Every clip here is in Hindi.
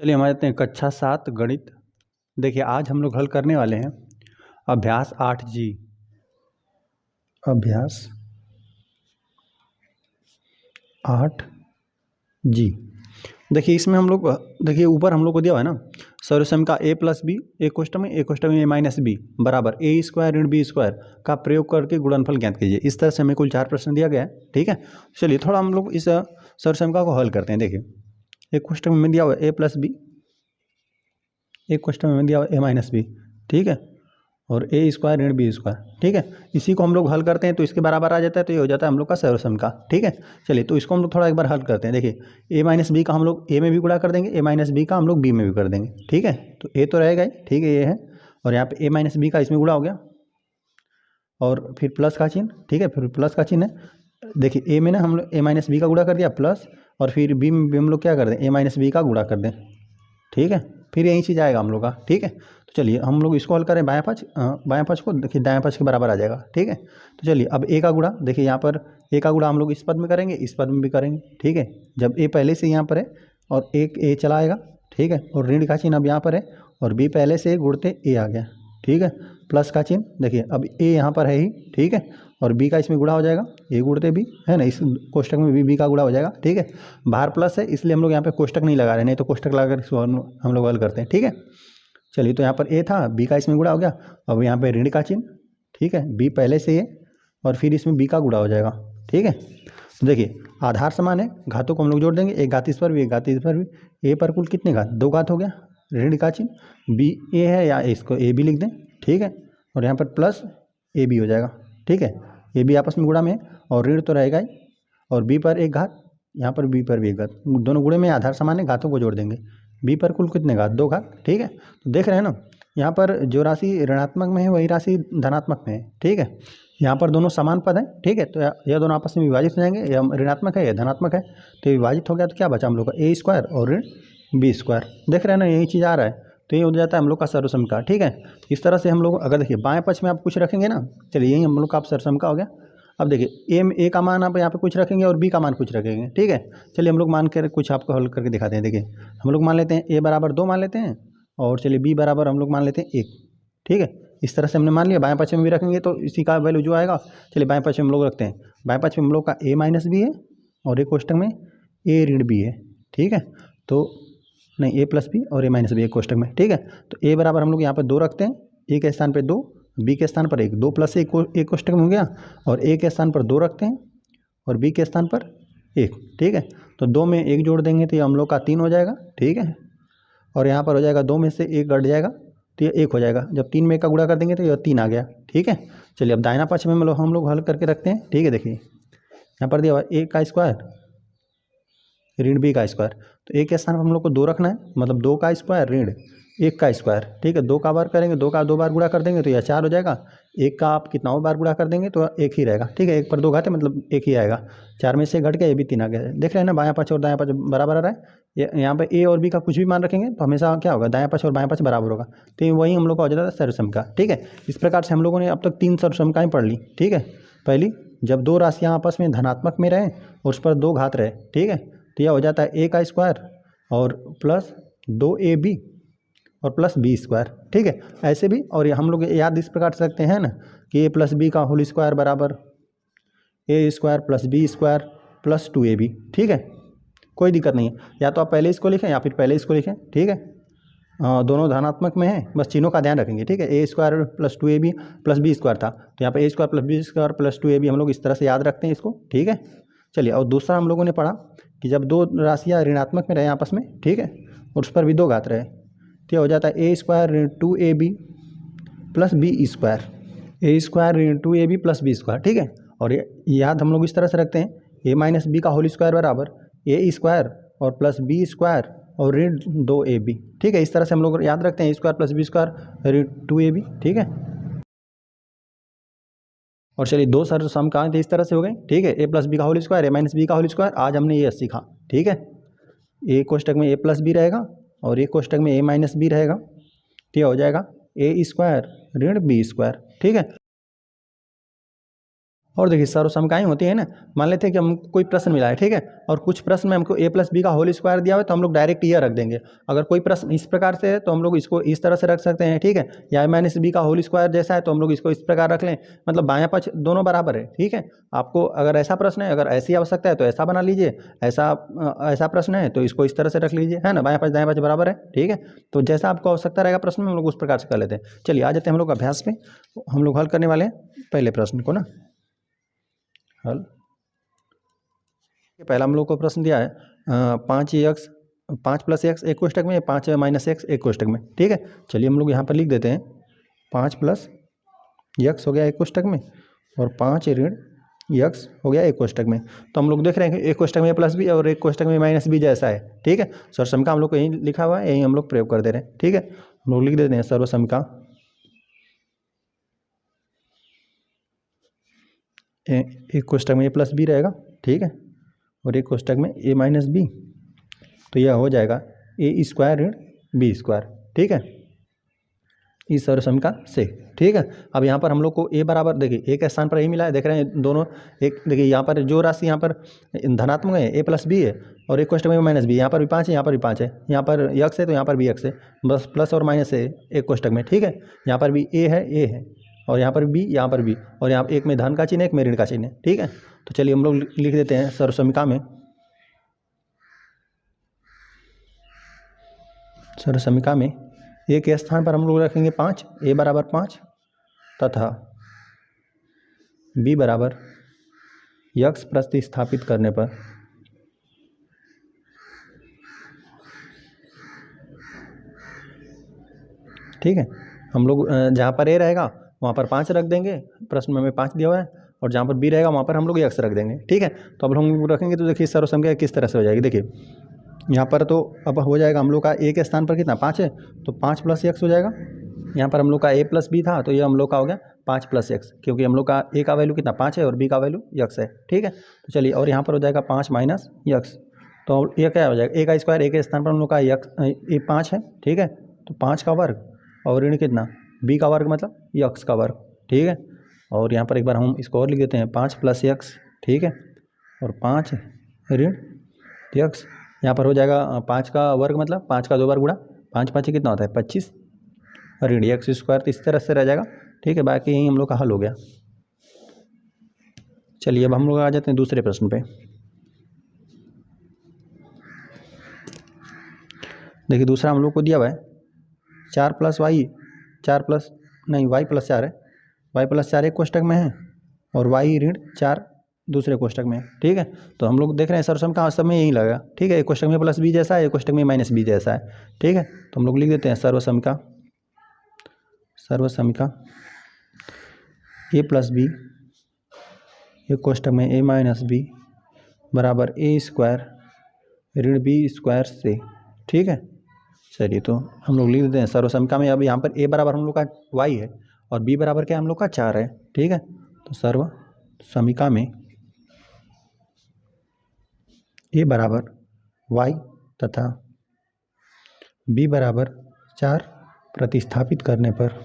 चलिए हमारे आते हैं कक्षा 7 गणित। देखिए आज हम लोग हल करने वाले हैं अभ्यास 8G। अभ्यास 8G। देखिए इसमें हम लोग देखिए ऊपर हम लोग को दिया हुआ है ना सर्वसम का a प्लस बी एक कोष्टक में a माइनस बी बराबर a स्क्वायर ऋण बी स्क्वायर का प्रयोग करके गुणनफल ज्ञात कीजिए। इस तरह से हमें कुल 4 प्रश्न दिया गया है। ठीक है, चलिए थोड़ा हम लोग इस सर्वसम का को हल करते हैं। देखिए एक कोष्टक में दिया हुआ है a प्लस बी, एक क्वेश्चन में दिया हुआ ए माइनस बी, ठीक है, और ए स्क्वायर ऋण बी स्क्वायर, ठीक है। इसी को हम लोग हल करते हैं तो इसके बराबर आ जाता है, तो ये हो जाता है हम लोग का सर्वसम का। ठीक है, चलिए तो इसको हम लोग थोड़ा एक बार हल करते हैं। देखिए ए माइनस बी का हम लोग ए में भी गुणा कर देंगे, ए माइनस बी का हम लोग बी में भी कर देंगे। ठीक है, तो ए तो रहेगा ही, ठीक है, ये है, और यहाँ पे ए माइनस बी का इसमें गुणा हो गया और फिर प्लस का चिन्ह, ठीक है, फिर प्लस का चिन्ह है। देखिए ए में ना हम लोग ए माइनस बी का गुणा कर दिया प्लस, और फिर बी में भी हम लोग क्या कर दें, ए माइनस बी का गुणा कर दें। ठीक है, फिर यही चीज़ आएगा हम लोग का। ठीक है, तो चलिए हम लोग इसको हल करें बायां पक्ष को, देखिए दायां पक्ष के बराबर आ जाएगा। ठीक है, तो चलिए अब ए का गुणा, देखिए यहाँ पर ए का गुणा हम लोग इस पद में करेंगे, इस पद में भी करेंगे। ठीक है, जब ए पहले से यहाँ पर है और एक ए चला आएगा, ठीक है, और ऋण का चिन्ह अब यहाँ पर है और बी पहले से गुणते ए आ गया। ठीक है, प्लस का चिन्ह, देखिए अब ए यहाँ पर है ही, ठीक है, और बी का इसमें गुणा हो जाएगा, ए गुणते बी है ना, इस कोष्टक में बी का गुणा हो जाएगा। ठीक है, बाहर प्लस है इसलिए हम लोग यहाँ पे कोष्टक नहीं लगा रहे, नहीं तो कोष्टक लगा कर इसको हम लोग हल करते हैं। ठीक है, चलिए तो यहाँ पर ए था, बी का इसमें गुणा हो गया, अब यहाँ पे ऋण का चिन्ह, ठीक है, बी पहले से ये और फिर इसमें बी का गुणा हो जाएगा। ठीक है, तो देखिए आधार समान है, घातों को हम लोग जोड़ देंगे, एक घात इस पर भी एक घात इस पर भी, ए पर कुल कितने घात, 2 घात हो गया, ऋण का चिन्ह बी ए है या इसको ए बी लिख दें। ठीक है, और यहाँ पर प्लस ए बी हो जाएगा। ठीक है, ये भी आपस में गुणा में है और ऋण तो रहेगा ही, और बी पर एक घात, यहाँ पर बी पर भी एक घात, दोनों गुणे में आधार समान है, घातों को जोड़ देंगे, बी पर कुल कितने घात, 2 घात। ठीक है, तो देख रहे हैं ना यहाँ पर जो राशि ऋणात्मक में है वही राशि धनात्मक में है। ठीक है, यहाँ पर दोनों समान पद हैं। ठीक है, तो यह दोनों आपस में विभाजित हो जाएंगे, यह ऋणात्मक है यह धनात्मक है, तो विभाजित हो गया, तो क्या बचा हम लोग का ए स्क्वायर और ऋण बी स्क्वायर। देख रहे हैं ना यही चीज़ आ रहा है, तो ये हो जाता है हम लोग का सर्वसम का। ठीक है, इस तरह से हम लोग अगर देखिए बाएं पक्ष में आप कुछ रखेंगे ना, चलिए यही हम लोग का आप सर्वसम का हो गया। अब देखिए ए का मान आप यहाँ पे कुछ रखेंगे और बी का मान कुछ रखेंगे। ठीक है, चलिए हम लोग मान कर कुछ आपको हल करके दिखाते हैं। देखिए हम लोग मान लेते हैं ए बराबर 2 मान लेते हैं, और चलिए बी बराबर हम लोग मान लेते हैं 1। ठीक है, इस तरह से हमने मान लिया, बाएं पक्ष में भी रखेंगे तो इसी का वैल्यू जो आएगा। चलिए बाएं पक्ष में हम लोग रखते हैं, बाएं पक्ष में हम लोग का ए माइनस बी है और एक कोष्टक में ए ऋण बी है। ठीक है, तो नहीं ए प्लस बी और ए माइनस बी एक कोष्टक में। ठीक है, तो ए बराबर हम लोग यहाँ पर 2 रखते हैं, ए के स्थान पर 2, बी के स्थान पर 1, 2 प्लस एक कोष्टक में हो गया, और ए के स्थान पर 2 रखते हैं और बी के स्थान पर 1। ठीक है, तो 2 में 1 जोड़ देंगे तो ये हम लोग का 3 हो जाएगा। ठीक है, और यहाँ पर हो जाएगा 2 में से 1 घट जाएगा तो ये 1 हो जाएगा, जब 3 में 1 का गुणा कर देंगे तो यह 3 आ गया। ठीक है, चलिए अब दाहिना पक्ष में हम लोग हल करके रखते हैं। ठीक है, देखिए यहाँ पर दिया हुआ ए का स्क्वायर ऋण बी का स्क्वायर, तो ए के स्थान पर हम लोग को 2 रखना है, मतलब 2 का स्क्वायर ऋण 1 का स्क्वायर। ठीक है, 2 का बार करेंगे, 2 का 2 बार गुणा कर देंगे तो यह 4 हो जाएगा, 1 का आप कितना बार गुणा कर देंगे तो 1 ही रहेगा। ठीक है, 1 पर 2 घाते मतलब 1 ही आएगा, 4 में से घट गया, ये भी 3 आ गया। देख रहे हैं ना बायां पक्ष और दायां पक्ष बराबर आ रहा है, यहाँ पे ए और बी का कुछ भी मान रखेंगे तो हमेशा क्या होगा, दायां पक्ष और बायां पक्ष बराबर होगा, तो वही हम लोग का हो जाता है सर्वसम का। ठीक है, इस प्रकार से हम लोगों ने अब तक 3 सर्वसमकाएँ पढ़ ली। ठीक है, पहली जब 2 राशियाँ आपस में धनात्मक में रहें और उस पर 2 घात रहे, ठीक है, तो यह हो जाता है ए का स्क्वायर और प्लस 2ab और प्लस बी स्क्वायर। ठीक है, ऐसे भी, और ये हम लोग याद इस प्रकार से रखते हैं ना कि ए प्लस बी का होल स्क्वायर बराबर A square plus B square plus 2ab। ठीक है, कोई दिक्कत नहीं है, या तो आप पहले इसको लिखें या फिर पहले इसको लिखें। ठीक है, दोनों धनात्मक में है, बस चिन्हों का ध्यान रखेंगे। ठीक है, A square plus 2ab plus B square था, तो यहाँ पर A square plus B square plus 2ab हम लोग इस तरह से याद रखते हैं इसको। ठीक है, चलिए और दूसरा हम लोगों ने पढ़ा कि जब 2 राशियाँ ऋणात्मक में रहे आपस में, ठीक है, और उस पर भी 2 घात रहे, तो हो जाता है ए स्क्वायर ऋण 2ab प्लस बी स्क्वायर, ए स्क्वायर ऋण 2ab प्लस बी स्क्वायर। ठीक है, और ये याद हम लोग इस तरह से रखते हैं, ए माइनस बी का होल स्क्वायर बराबर ए स्क्वायर और प्लस बी स्क्वायर और ऋण 2ab। ठीक है, इस तरह से हम लोग याद रखते हैं, ए स्क्वायर प्लस बी स्क्वायर ऋण 2ab। ठीक है, और चलिए 2 समकांक इस तरह से हो गए। ठीक है, ए प्लस बी का होल स्क्वायर ए माइनस बी का होल स्क्वायर, आज हमने ये सीखा। ठीक है, ए कोष्टक में ए प्लस बी रहेगा और एक कोष्टक में ए माइनस बी रहेगा, तो यह हो जाएगा ए स्क्वायर ऋण बी स्क्वायर। ठीक है, और देखिए सर्वसमकाएँ होती है ना, मान लेते हैं कि हमको कोई प्रश्न मिला है, ठीक है, और कुछ प्रश्न में हमको a+b का होल स्क्वायर दिया हुआ है तो हम लोग डायरेक्ट यह रख देंगे। अगर कोई प्रश्न इस प्रकार से है तो हम लोग इसको इस तरह से रख सकते हैं, ठीक है, या a-b का होल स्क्वायर जैसा है तो हम लोग इसको इस प्रकार रख लें, मतलब बायां पक्ष दोनों बराबर है, ठीक है। आपको अगर ऐसा प्रश्न है, अगर ऐसी आवश्यकता है तो ऐसा बना लीजिए, ऐसा प्रश्न है तो इसको इस तरह से रख लीजिए, है ना, बायां पक्ष दायां पक्ष बराबर है, ठीक है। तो जैसा आपको आवश्यकता रहेगा प्रश्न में हम लोग उस प्रकार से कर लेते हैं। चलिए आ जाते हैं हम लोग अभ्यास में। हम लोग हल करने वाले हैं पहले प्रश्न को ना, हल। पहला हम लोग को प्रश्न दिया है 5x 5+x एक कोष्टक में, 5-x एक कोष्टक में, ठीक है। चलिए हम लोग यहाँ पर लिख देते हैं 5+x हो गया एक कोष्टक में और 5-x हो गया एक कोष्टक में। तो हम लोग देख रहे हैं कि एक कोष्टक में +b और एक कोष्टक में -b जैसा है, ठीक है। सर्वसमिका हम लोग को यही लिखा हुआ है, यही हम लोग प्रयोग कर दे रहे हैं, ठीक है। हम लोग लिख देते हैं सर्वसमिका एक कोष्टक में a+b रहेगा, ठीक है, और एक कोष्टक में a-b, तो यह हो जाएगा a² ऋण b², ठीक है, इस सर्वसमिका से, ठीक है। अब यहाँ पर हम लोग को a बराबर, देखिए a के स्थान पर यही मिला है, देख रहे हैं दोनों एक, देखिए यहाँ पर जो राशि यहाँ पर धनात्मक है a+b है और एक कोष्टक में -b, यहाँ पर भी 5 है, यहाँ पर भी 5 है, यहाँ पर x है तो यहाँ पर भी x है, बस प्लस और माइनस है एक कोष्टक में, ठीक है। यहाँ पर भी a है और यहाँ पर b, यहाँ पर b, और यहाँ एक में धन का चिन्ह है, एक में ऋण का चिन्ह है, ठीक है। तो चलिए हम लोग लिख देते हैं सर्वसमिका में, सर्वसमिका में a के स्थान पर हम लोग रखेंगे 5, a बराबर 5 तथा b बराबर x प्रतिस्थापित करने पर ठीक है, हम लोग जहाँ पर a रहेगा वहाँ पर 5 रख देंगे, प्रश्न में हमें 5 दिया हुआ है, और जहाँ पर b रहेगा वहाँ पर हम लोग x रख देंगे, ठीक है। तो अब हम लोग रखेंगे तो देखिए सर्वसमिका किस तरह से हो जाएगी। देखिए यहाँ पर तो अब हो जाएगा हम लोग का a के स्थान पर कितना 5 है तो 5+x हो जाएगा, यहाँ पर हम लोग का a+b था तो ये हम लोग का हो गया 5+x, क्योंकि हम लोग का a का वैल्यू कितना 5 है और b का वैल्यू x है, ठीक है। तो चलिए और यहाँ पर हो जाएगा 5 - x, तो ये क्या हो जाएगा a का स्क्वायर, a के स्थान पर हम लोग का x 5 है, ठीक है, तो 5 का वर्ग और ऋण कितना b का वर्ग मतलब x का वर्ग, ठीक है। और यहाँ पर एक बार हम इसको और लिख देते हैं 5+x, ठीक है, और 5 ऋण x, यहाँ पर हो जाएगा 5 का वर्ग मतलब 5 का 2 बार गुणा 5 कितना होता है 25 ऋण x², तो इस तरह से रह जाएगा, ठीक है। बाकी यही हम लोग का हल हो गया। चलिए अब हम लोग आ जाते हैं दूसरे प्रश्न पे। देखिए दूसरा हम लोग को दिया हुआ है 4+y 4+y+4 है, y+4 एक कोष्टक में है और y ऋण 4 दूसरे कोष्टक में, ठीक है। तो हम लोग देख रहे हैं सर्वसमिका सब में यही लगेगा, ठीक है, एक कोष्टक में +b जैसा है, एक कोष्टक में -b जैसा है, ठीक है। तो हम लोग लिख देते हैं सर्वसमिका a+b एक कोष्टक में a-b बराबर a² ऋण b² से, ठीक है। चलिए तो हम लोग लिख देते हैं सर्वसमिका में, अब यहाँ पर a बराबर हम लोग का y है और b बराबर क्या हम लोग का 4 है, ठीक है। तो सर्वसमिका में a बराबर y तथा b बराबर 4 प्रतिस्थापित करने पर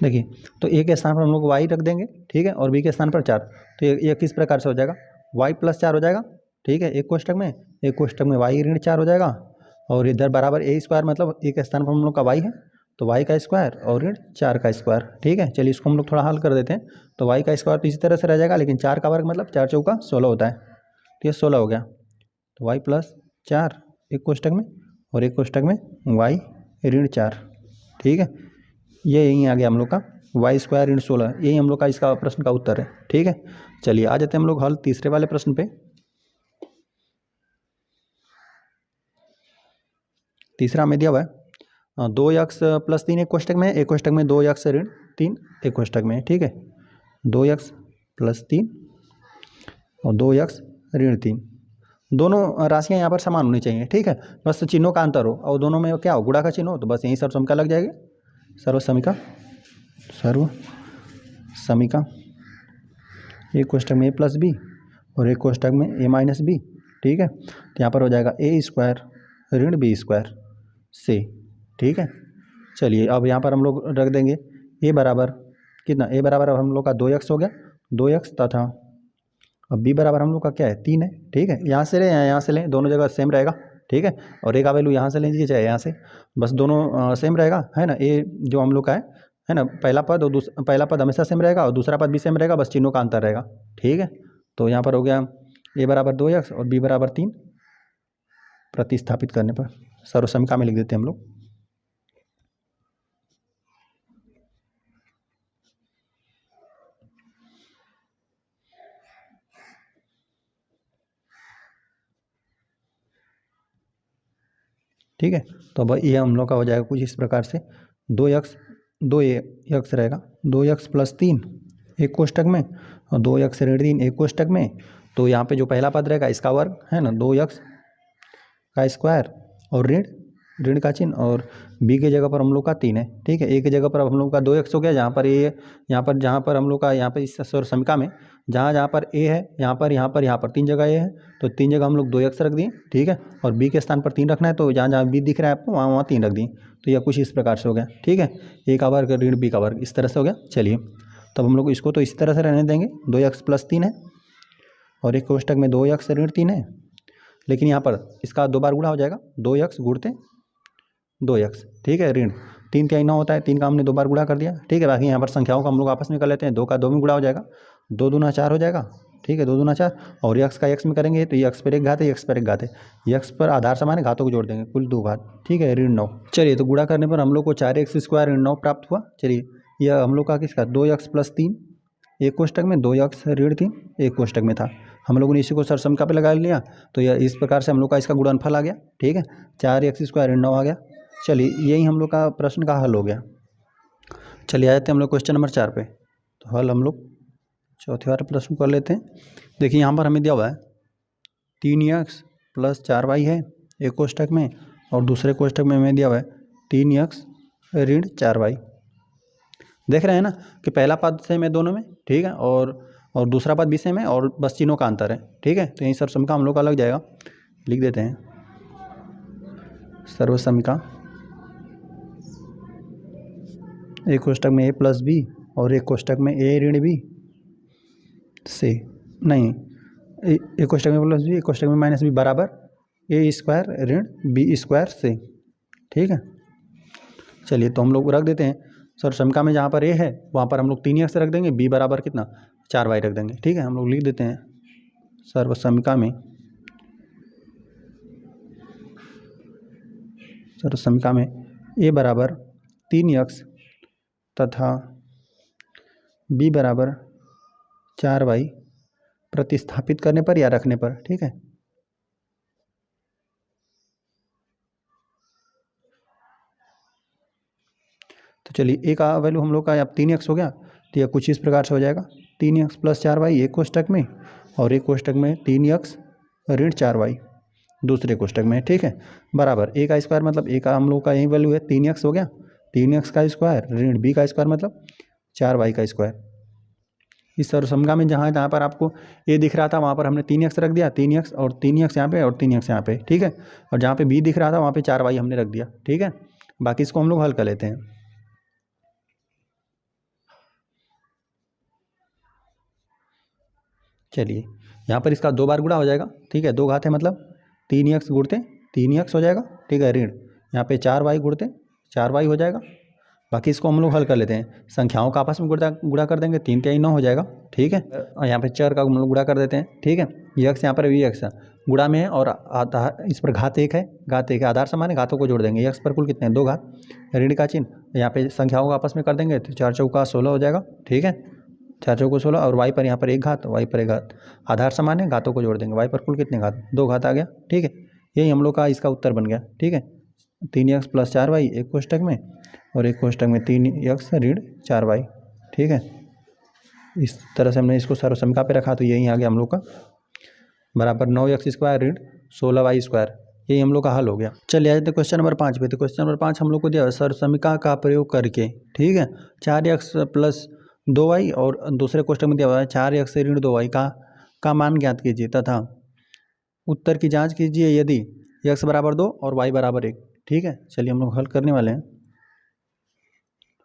देखिए तो a के स्थान पर हम लोग y रख देंगे, ठीक है, और b के स्थान पर 4, तो ये किस प्रकार से हो जाएगा y+4 हो जाएगा, ठीक है, एक कोष्टक में y ऋण 4 हो जाएगा और इधर बराबर a² मतलब a के स्थान पर हम लोग का y है तो y का स्क्वायर और ऋण 4 का स्क्वायर, ठीक है। चलिए इसको हम लोग थोड़ा हल कर देते हैं, तो y का स्क्वायर तो इसी तरह से रह जाएगा, लेकिन 4 का वर्ग मतलब 4 चौका 16 होता है, तो ये 16 हो गया। तो y+4 एक कोष्टक में और एक कोष्टक में y ऋण 4, ठीक है, ये यही आ गया हम लोग का y² ऋण 16, यही हम लोग का इसका प्रश्न का उत्तर है, ठीक है। चलिए आ जाते हैं हम लोग हल तीसरे वाले प्रश्न पे। तीसरा में दिया हुआ है 2x+3 एक कोष्टक में, एक कोष्टक में 2x ऋण 3 एक कोष्टक में, ठीक है, 2x+3 और 2x ऋण 3, दोनों राशियां यहाँ पर समान होनी चाहिए, ठीक है, बस चिन्हों का अंतर हो और दोनों में क्या हो गुणा का चिन्ह हो, तो बस यही सर्वसमिका लग जाएगी। सर्वसमिका एक कोष्टक में a+b और एक कोष्टक में a-b, ठीक है। तो यहाँ पर हो जाएगा a² ऋण b², से। ठीक है, चलिए अब यहाँ पर हम लोग रख देंगे ए बराबर कितना, ए बराबर अब हम लोग का 2x हो गया, 2x तथा अब बी बराबर हम लोग का क्या है 3 है। ठीक है, यहाँ से लें या यहाँ से लें, दोनों जगह सेम रहेगा। ठीक है, और ए का वैल्यू यहाँ से ले लीजिए चाहे यहाँ से, बस दोनों सेम रहेगा, है ना। ए जो हम लोग का है ना, पहला पद और पहला पद हमेशा सेम रहेगा और दूसरा पद भी सेम रहेगा, बस चिन्हों का अंतर रहेगा। ठीक है, तो यहाँ पर हो गया ए बराबर 2x और बी बराबर 3, प्रतिस्थापित करने पर सर्वसमीका में लिख देते हैं हम लोग। ठीक है, तो अब ये हम लोग का हो जाएगा कुछ इस प्रकार से, 2x 2x रहेगा, 2x प्लस 3 एक कोष्टक में और 2x ऋण 3 एक कोष्टक में। तो यहाँ पे जो पहला पद रहेगा इसका वर्ग है ना, 2x का स्क्वायर और ऋण का चिन्ह, और b के जगह पर हम लोग का 3 है। ठीक है, a के जगह पर अब हम लोग का 2x हो गया, जहाँ पर ये जहाँ पर हम लोग का यहाँ पर इस सर्वसमीका में जहाँ पर a है, यहाँ पर 3 जगह a है, तो 3 जगह हम लोग 2x रख दिए। ठीक है, और b के स्थान पर 3 रखना है, तो जहाँ जहाँ b दिख रहा है आपको वहाँ 3 रख दिए। तो यह कुछ इस प्रकार से हो गया। ठीक है, a का वर्ग ऋण b का वर्ग इस तरह से हो गया। चलिए तब हम लोग इसको तो इस तरह से रहने देंगे, 2x प्लस 3 है और एक कोष्टक में 2x ऋण 3 है, लेकिन यहाँ पर इसका 2 बार गुणा हो जाएगा, 2x गुणते 2x। ठीक है, ऋण 3 3 9 होता है, 3 का हमने 2 बार गुणा कर दिया। ठीक है, बाकी यहाँ पर संख्याओं को हम लोग आपस में कर लेते हैं, 2 का 2 में गुणा हो जाएगा, 2 दूना 4 हो जाएगा। ठीक है, 2 दूना 4 और x का x में करेंगे तो x पर एक घात है, x पर एक घात है, x पर आधार समान है, घातों को जोड़ देंगे, कुल 2 घात। ठीक है, ऋण 9। चलिए तो गुणा करने पर हम लोग को 4x स्क्वायर ऋण 9 प्राप्त हुआ। चलिए यह हम लोग का किसका 2x प्लस 3 एक कोष्टक में, 2x ऋण 3 एक कोष्टक में था, हम लोगों ने इसी को सर्वसमीका पे लगा लिया, तो यह इस प्रकार से हम लोग का इसका गुणनफल आ गया। ठीक है, 4x स्क्वायर ऋण 9 आ गया। चलिए यही हम लोग का प्रश्न का हल हो गया। चलिए आ जाते हैं हम लोग क्वेश्चन नंबर 4 पे। तो हल हम लोग चौथे वाले प्रश्न कर लेते हैं। देखिए यहाँ पर हमें दिया हुआ है 3x प्लस 4y है एक कोष्टक में, और दूसरे कोष्टक में हमें दिया हुआ है 3x ऋण 4y। देख रहे हैं ना कि पहला पद सेम है दोनों में। ठीक है, और दूसरा पद भी सेम है और बस चिन्हों का अंतर है। ठीक है, तो यही सर्वसमीका हम लोग का लग जाएगा, लिख देते हैं सर्वसमीका एक कोष्टक में a प्लस बी और एक कोष्टक में a ऋण बी से, नहीं एक कोष्टक में प्लस बी एक कोष्टक में माइनस बी बराबर a स्क्वायर ऋण b स्क्वायर से। ठीक है, चलिए तो हम लोग रख देते हैं सर्वसमीका में, जहाँ पर a है वहाँ पर हम लोग 3x रख देंगे, b बराबर कितना 4y रख देंगे। ठीक है, हम लोग लिख देते हैं सर्वसमीका में a बराबर 3x तथा b बराबर 4y प्रतिस्थापित करने पर या रखने पर। ठीक है, तो चलिए a का वैल्यू हम लोग का अब 3x हो गया, तो यह कुछ इस प्रकार से हो जाएगा 3x प्लस 4y एक कोष्टक में और एक कोष्टक में 3x ऋण 4y दूसरे कोष्टक में। ठीक है, बराबर a का स्क्वायर मतलब a का हम लोग का यही वैल्यू है 3x हो गया, 3x का स्क्वायर ऋण b का स्क्वायर मतलब 4y का स्क्वायर। इस सर्वसमीका में जहाँ पर आपको a दिख रहा था वहाँ पर हमने 3x रख दिया, 3x और 3x यहाँ पे और 3x यहाँ पे। ठीक है, और जहाँ पे b दिख रहा था वहाँ पे 4y हमने रख दिया। ठीक है, बाकी इसको हम लोग हल कर लेते हैं। चलिए यहाँ पर इसका 2 बार गुणा हो जाएगा। ठीक है, 2 घात है मतलब 3x गुणते 3x हो जाएगा। ठीक है, ऋण यहाँ पे 4y गुणते 4y हो जाएगा। बाकी इसको हम लोग हल कर लेते हैं, संख्याओं का आपस में गुणा कर देंगे, 3 3 9 हो जाएगा। ठीक है, और यहाँ पे चर का हम लोग गुणा कर देते हैं। ठीक है, x यहाँ पर भी x गुणा में है और आधार इस पर घात 1 है, घात 1 है, आधार समान है, घातों को जोड़ देंगे, x पर कुल कितने 2 घात, ऋण का चिन्ह यहाँ पे संख्याओं को आपस में कर देंगे, तो 4 चौका 16 हो जाएगा। ठीक है, 4 चौको 16 और y पर यहाँ पर 1 घात, y पर 1 घात, आधार समान है, घातों को जोड़ देंगे, y पर कुल कितने घात 2 घात आ गया। ठीक है, यही हम लोग का इसका उत्तर बन गया। ठीक है, 3x प्लस 4y एक कोष्टक में और एक कोष्टक में 3x ऋण 4y। ठीक है, इस तरह से हमने इसको सर्वसमीका पे रखा, तो यही आ गया हम लोग का बराबर 9x स्क्वायर ऋण 16y स्क्वायर। यही हम लोग का हल हो गया। चलिए आ जाते क्वेश्चन नंबर 5 पे। तो क्वेश्चन नंबर 5 हम लोग को दिया सर्वसमीका का प्रयोग करके। ठीक है, 4x प्लस 2y और दूसरे कोष्टक में दिया हुआ है 4x ऋण 2y का मान ज्ञात कीजिए तथा उत्तर की जांच कीजिए यदि x बराबर 2 और y बराबर 1। ठीक है। चलिए हम लोग हल करने वाले हैं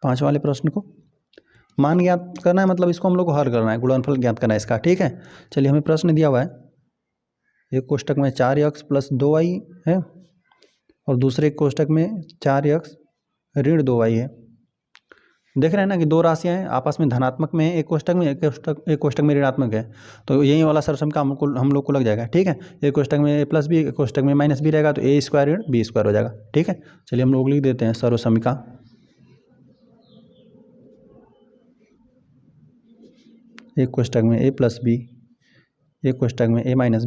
5 वाले प्रश्न को। मान ज्ञात करना है, मतलब इसको हम लोग को हल करना है, गुणनफल ज्ञात करना है इसका, ठीक है। चलिए हमें प्रश्न दिया हुआ है, एक कोष्टक में 4x + 2y है और दूसरे कोष्टक में 4x - 2y है। देख रहे हैं ना कि दो राशियां हैं, आपस में धनात्मक में है, एक कोष्टक में, एक कोष्टक में ऋणात्मक है, तो यही वाला सरसम हम लोग को लग जाएगा, ठीक है। एक कोष्टक में a + b, एक कोष्टक में -b रहेगा, तो a² - b² हो जाएगा, ठीक है। चलिए हम लोग लिख देते हैं सर्वसमीका। एक कोष्टक में a + b, एक कोष्टक में a - b।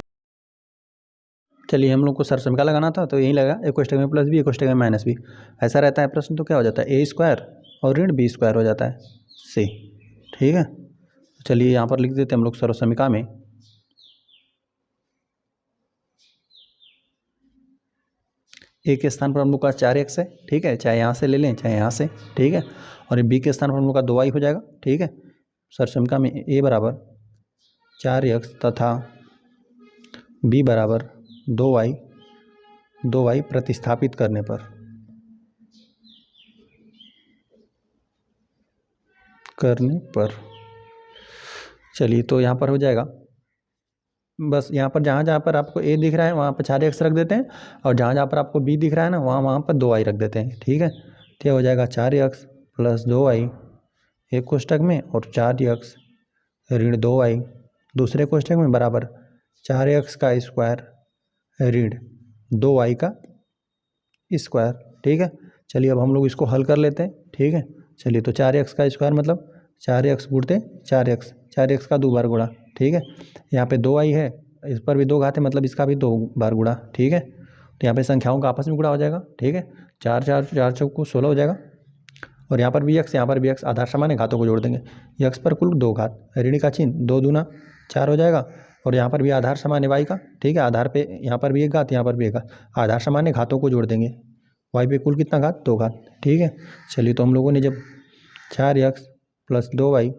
चलिए हम लोग को सरसमीका लगाना था, तो यही लगा, एक कोष्टक में +b, एक कोष्टक में -b। ऐसा रहता है प्रश्न तो क्या हो जाता है, a² और -b² हो जाता है, c, ठीक है। चलिए यहाँ पर लिख देते हैं हम लोग सर्वसमीका में a के स्थान पर हम लोग का 4x है, ठीक है, चाहे यहाँ से ले लें चाहे यहाँ से, ठीक है। और b के स्थान पर हम लोग का 2y हो जाएगा, ठीक है। सरसमीका में a बराबर 4x तथा b बराबर 2y प्रतिस्थापित करने पर चलिए तो यहाँ पर हो जाएगा, बस यहाँ पर जहाँ पर आपको a दिख रहा है वहाँ पर 4x रख देते हैं, और जहाँ पर आपको b दिख रहा है ना वहाँ पर 2y रख देते हैं, ठीक है। तो हो जाएगा 4x + 2y एक कोष्टक में, और 4x - 2y दूसरे कोष्टक में, बराबर 4x² - 2y का स्क्वायर, ठीक है। चलिए अब हम लोग इसको हल कर लेते हैं, ठीक है। चलिए तो 4x² मतलब 4x × 4x, 4x का 2 बार गुणा, ठीक है। यहाँ पे 2y है, इस पर भी 2 घात है, मतलब इसका भी 2 बार गुणा, ठीक है। तो यहाँ पे संख्याओं का आपस में गुणा हो जाएगा, ठीक है। 4 4 4 चौको 16 हो जाएगा, और यहाँ पर भी x, यहाँ पर भी x, आधार समान है, घातों को जोड़ देंगे, x पर कुल 2 घात, ऋण का चिन्ह, 2 दूना 4 हो जाएगा, और यहाँ पर भी आधार समान है y का, ठीक है। आधार पे यहाँ पर भी एक घात, यहाँ पर भी एक घात, आधार समान है, घातों को जोड़ देंगे, y पे कुल कितना घात, 2 घात, ठीक है। चलिए तो हम लोगों ने जब 4x + 2y,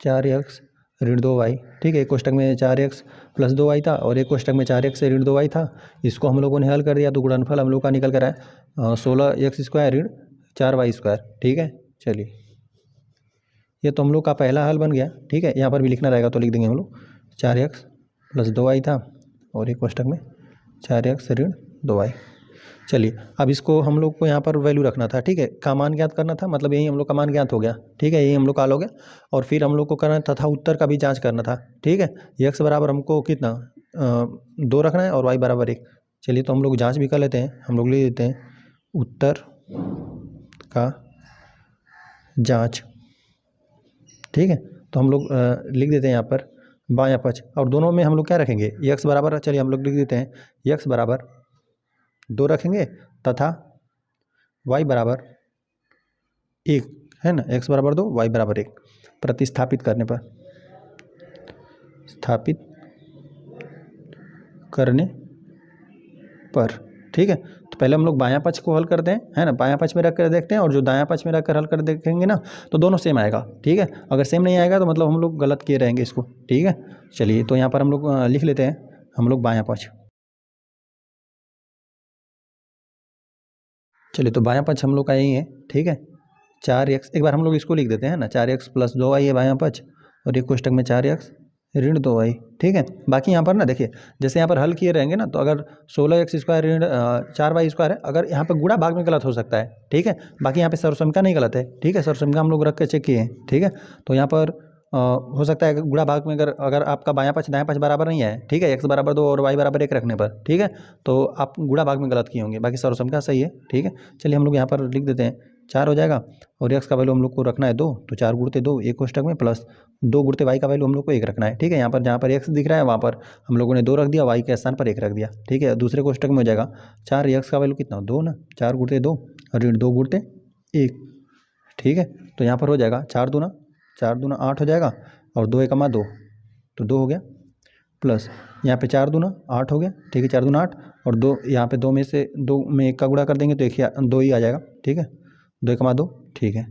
4x - 2y, ठीक है, एक कोष्टक में 4x + 2y था और एक कोष्टक में 4x से - 2y था, इसको हम लोगों ने हल कर दिया, तो गुणनफल हम लोग का निकल कर आया 16x² - 4y², ठीक है। चलिए ये तो हम लोग का पहला हल बन गया, ठीक है। यहाँ पर भी लिखना रहेगा तो लिख देंगे हम लोग, 4x + 2y था और एक कोष्टक में 4x - 2y। चलिए अब इसको हम लोग को यहाँ पर वैल्यू रखना था, ठीक है, का मान ज्ञात करना था, मतलब यही हम लोग का मान ज्ञात हो गया, ठीक है, यही हम लोग का हल हो गया। और फिर हम लोग को करना तथा उत्तर का भी जांच करना था, ठीक है। x बराबर हमको कितना 2 रखना है और y बराबर 1। चलिए तो हम लोग जांच भी कर लेते हैं, हम लोग लिख देते हैं उत्तर का जांच, ठीक है। तो हम लोग लिख देते हैं यहाँ पर बायां पक्ष, और दोनों में हम लोग क्या रखेंगे, x बराबर, चलिए हम लोग लिख देते हैं x बराबर 2 रखेंगे तथा y बराबर 1 है ना, x बराबर 2 y बराबर 1 प्रतिस्थापित करने पर, ठीक है। तो पहले हम लोग बायां पक्ष को हल करते हैं, है ना, बायां पक्ष में रख कर देखते हैं, और जो दायां पक्ष में रख कर हल कर देखेंगे ना तो दोनों सेम आएगा, ठीक है। अगर सेम नहीं आएगा तो मतलब हम लोग गलत किए रहेंगे इसको, ठीक है। चलिए तो यहाँ पर हम लोग लिख लेते हैं हम लोग बायां पक्ष। चलिए तो बायां पक्ष हम लोग का यही है, ठीक है। 4x, एक बार हम लोग इसको लिख देते हैं ना, 4x + 2y है बायां पक्ष, और एक कोष्टक में 4x - 2y, ठीक है। बाकी यहाँ पर ना देखिए, जैसे यहाँ पर हल किए रहेंगे ना, तो अगर 16x² - 4y² है, अगर यहाँ पर गुणा भाग में गलत हो सकता है, ठीक है। बाकी यहाँ पे सर्वसमीका नहीं गलत है, ठीक है, सर्वसमीका हम लोग रख के चेक किए हैं, ठीक है। तो यहाँ पर हो सकता है गुणा भाग में अगर आपका बायां पक्ष दायां पक्ष बराबर नहीं है, ठीक है, x बराबर 2 और y बराबर 1 रखने पर, ठीक है, तो आप गुणा भाग में गलत किए होंगे, बाकी सर्वसमीका सही है, ठीक है। चलिए हम लोग यहाँ पर लिख देते हैं 4 हो जाएगा, और x का वैल्यू हम लोग को रखना है 2, तो 4 × 2 एक कोष्टक में, प्लस 2 × y का वैल्यू हम लोग को 1 रखना है, ठीक है। यहाँ पर जहाँ पर x दिख रहा है वहाँ पर हम लोगों ने 2 रख दिया, y के स्थान पर 1 रख दिया, ठीक है। दूसरे कोष्टक में हो जाएगा 4x का वैल्यू कितना 2 ना, 4 × 2 और 2 × 1, ठीक है। तो यहाँ पर हो जाएगा 4 दूना 8 हो जाएगा, और 2 × 2 तो 2 हो गया, प्लस यहाँ पे 4 दूना 8 हो गया, ठीक है, 4 दूना 8, और 2 यहाँ पे 2 में से 2 में 1 का गुणा कर देंगे तो 2 ही आ जाएगा, ठीक है, 2 × 2, ठीक है।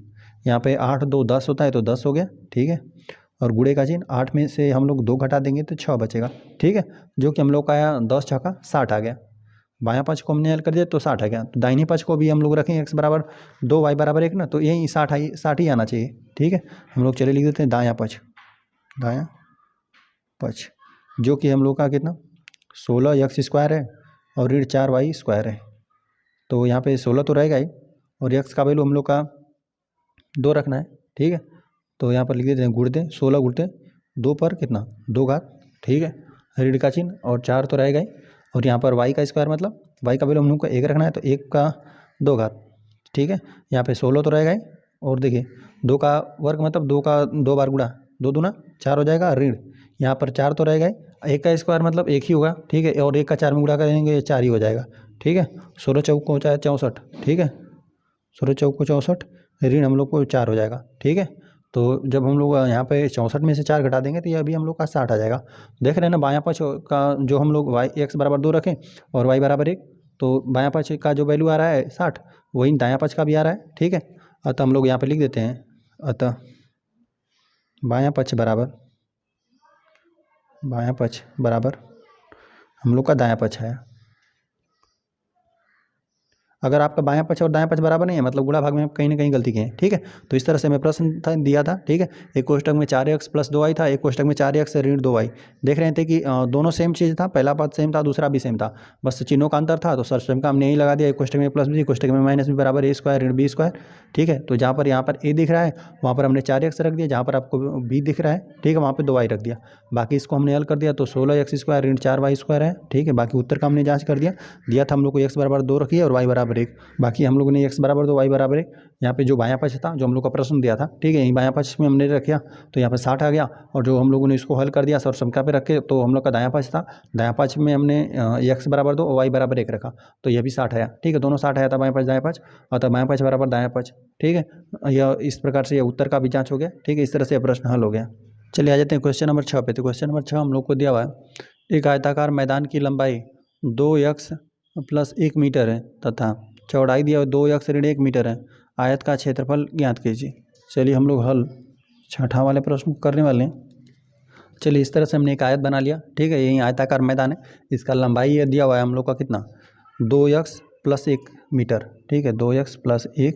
यहाँ पे 8 2 10 होता है, तो 10 हो गया, ठीक है। और गुणे का चिन्ह, 8 में से हम लोग 2 घटा देंगे तो 6 बचेगा, ठीक है, जो कि हम लोग का आया 10 × 6 = 60 आ गया। बायां पक्ष को हमने हल कर दिया तो 60 आ गया। तो दाहिने पक्ष को भी हम लोग रखें x बराबर 2 y बराबर 1 ना, तो यही 60 ही आना चाहिए। ठीक है, हम लोग चलिए लिख देते हैं दायां पक्ष जो कि हम लोग का कितना 16x² है और ऋण 4y² है। तो यहाँ पे 16 तो रहेगा ही और x का वैल्यू हम लोग का 2 रखना है। ठीक है, तो यहाँ पर लिख देते हैं गुण दें 16 गुणते 2 पर कितना 2 घात। ठीक है, ऋण का चिन्ह और 4 तो रहेगा ही और यहाँ पर y का स्क्वायर मतलब y का वैल्यू हम लोग को 1 रखना है तो 1 का 2 घात। ठीक है, यहाँ पे 16 तो रहेगा ही और देखिए 2 का वर्ग मतलब 2 का 2 बार गुणा 2 दूना 4 हो जाएगा ऋण, यहाँ पर 4 तो रहेगा ही, 1 का स्क्वायर मतलब 1 ही होगा। ठीक है, और 1 का 4 में गुणा करेंगे 4 ही हो जाएगा। ठीक है, 16 चौक को 64। ठीक है, 16 चौक को 64, ऋण हम लोग को 4 हो जाएगा। ठीक है, तो जब हम लोग यहाँ पे 64 में से 4 घटा देंगे तो ये अभी हम लोग का 60 आ जाएगा। देख रहे हैं ना, बायां पक्ष का जो हम लोग x बराबर 2 रखें और y बराबर 1, तो बायां पक्ष का जो वैल्यू आ रहा है 60 वही दायां पक्ष का भी आ रहा है। ठीक है, अतः हम लोग यहाँ पे लिख देते हैं, अतः बायां पक्ष बराबर हम लोग का दायां पक्ष है। अगर आपका बायां पक्ष और दायां पक्ष बराबर नहीं है मतलब गुणा भाग में कहीं ना कहीं गलती की है। ठीक है, तो इस तरह से मैं प्रश्न दिया था। ठीक है, एक कोष्टक में 4x + 2y था, एक कोष्टक में 4x ऋण 2y। देख रहे थे कि दोनों सेम चीज़ था, पहला पद सेम था दूसरा भी सेम था, बस चिन्हों का अंतर था। तो सर्वसम का हमने यही लगा दिया, एक कोष्टक में +b, एक कोष्टक में -b बराबर a² ऋण b²। ठीक है, तो जहाँ पर यहाँ पर a दिख रहा है वहाँ पर हमने 4x रख दिया, जहाँ पर आपको b दिख रहा है ठीक है वहाँ पर 2y रख दिया। बाकी इसको हमने हल कर दिया तो 16x² ऋण 4y² है। ठीक है, बाकी उत्तर का हमने जाँच कर दिया था हम लोग को x बराबर 2 रखिए और y बराबर 1। बाकी हम लोगों ने x बराबर 2 y बराबर 1, यहाँ पे जो बायां पक्ष था जो हम लोग का प्रश्न दिया था ठीक है यही बायां पक्ष में हमने रखा तो यहाँ पे 60 आ गया और जो हम लोगों ने इसको हल कर दिया सर्वसम्मता पे रखे तो हम लोग का दायां पक्ष था, दायां पक्ष में हमने x बराबर 2 और y बराबर 1 रखा तो यह भी 60 आया। ठीक है, दोनों 60 आया था बायां पक्ष दायां पक्ष, अतः बायां पक्ष बराबर दायां पक्ष। ठीक है, यह इस प्रकार से यह उत्तर का भी जाँच हो गया। ठीक है, इस तरह से यह प्रश्न हल हो गया। चलिए आ जाते हैं क्वेश्चन नंबर 6 पे। तो क्वेश्चन नंबर 6 हम लोग को दिया हुआ है, एक आयताकार मैदान की लंबाई 2x + 1 मीटर है तथा चौड़ाई दिया 2x ऋण 1 मीटर है, आयत का क्षेत्रफल ज्ञात कीजिए। चलिए हम लोग हल 6ठा वाले प्रश्न को करने वाले हैं। चलिए इस तरह से हमने एक आयत बना लिया। ठीक है, यही आयताकार मैदान है, इसका लंबाई ये दिया हुआ है हम लोग का कितना 2x + 1 मीटर। ठीक है, 2x + 1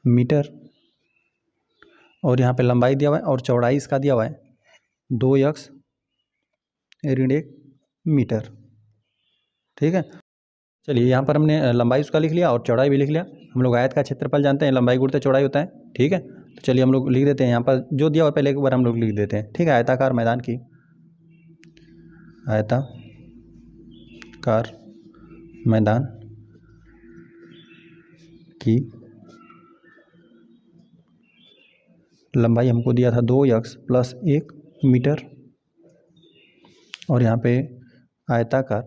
मीटर और यहाँ पे लंबाई दिया हुआ है और चौड़ाई इसका दिया हुआ है 2x ऋण 1 मीटर। ठीक है, चलिए यहाँ पर हमने लंबाई उसका लिख लिया और चौड़ाई भी लिख लिया। हम लोग आयत का क्षेत्रफल जानते हैं, लंबाई गुणित चौड़ाई होता है। ठीक है, तो चलिए हम लोग लिख देते हैं यहाँ पर जो दिया हुआ पहले एक बार हम लोग लिख देते हैं। ठीक है, आयताकार मैदान की लंबाई हमको दिया था 2x + 1 मीटर और यहाँ पे आयताकार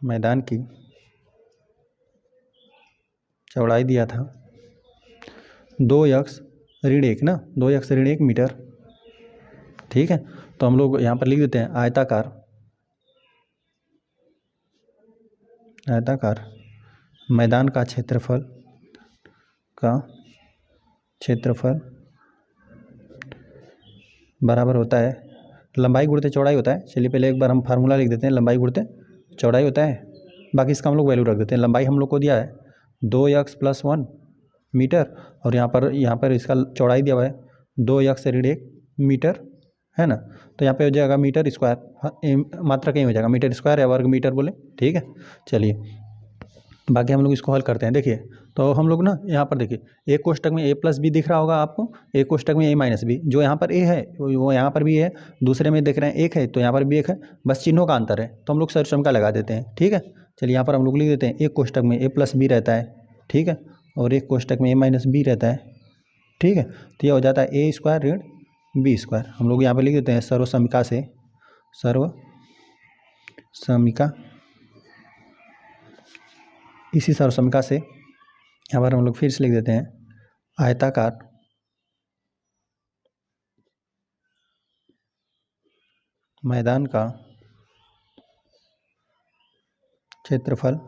मैदान की चौड़ाई दिया था 2x ऋण 1 ना, 2x ऋण 1 मीटर। ठीक है, तो हम लोग यहाँ पर लिख देते हैं आयताकार मैदान का क्षेत्रफल बराबर होता है लंबाई गुणित चौड़ाई होता है। चलिए पहले एक बार हम फार्मूला लिख देते हैं, लंबाई गुणित चौड़ाई होता है, बाकी इसका हम लोग वैल्यू रख देते हैं। लंबाई हम लोग को दिया है 2x + 1 मीटर और यहाँ पर इसका चौड़ाई दिया हुआ है 2x ऋण 1 मीटर है ना, तो यहाँ पे हो जाएगा मीटर स्क्वायर, मात्रा कहीं हो जाएगा मीटर स्क्वायर या वर्ग मीटर बोले। ठीक है, चलिए बाकी हम लोग इसको हल करते हैं। देखिए तो हम लोग ना यहाँ पर देखिए एक कोष्टक में a + b दिख रहा होगा आपको, एक कोष्टक में a - b, जो यहाँ पर a है वो यहाँ पर भी है, दूसरे में देख रहे हैं 1 है तो यहाँ पर भी 1 है, बस चिन्हों का अंतर है तो हम लोग सर्वसम का लगा देते हैं। ठीक है, चलिए यहाँ पर हम लोग लिख देते हैं एक कोष्टक में a + b रहता है। ठीक है, और एक कोष्टक में a - b रहता है। ठीक है, तो यह हो जाता है a² ऋण b²। हम लोग यहाँ पर लिख देते हैं इसी सर्वसमिका से यहाँ पर हम लोग फिर से लिख देते हैं आयताकार मैदान का क्षेत्रफल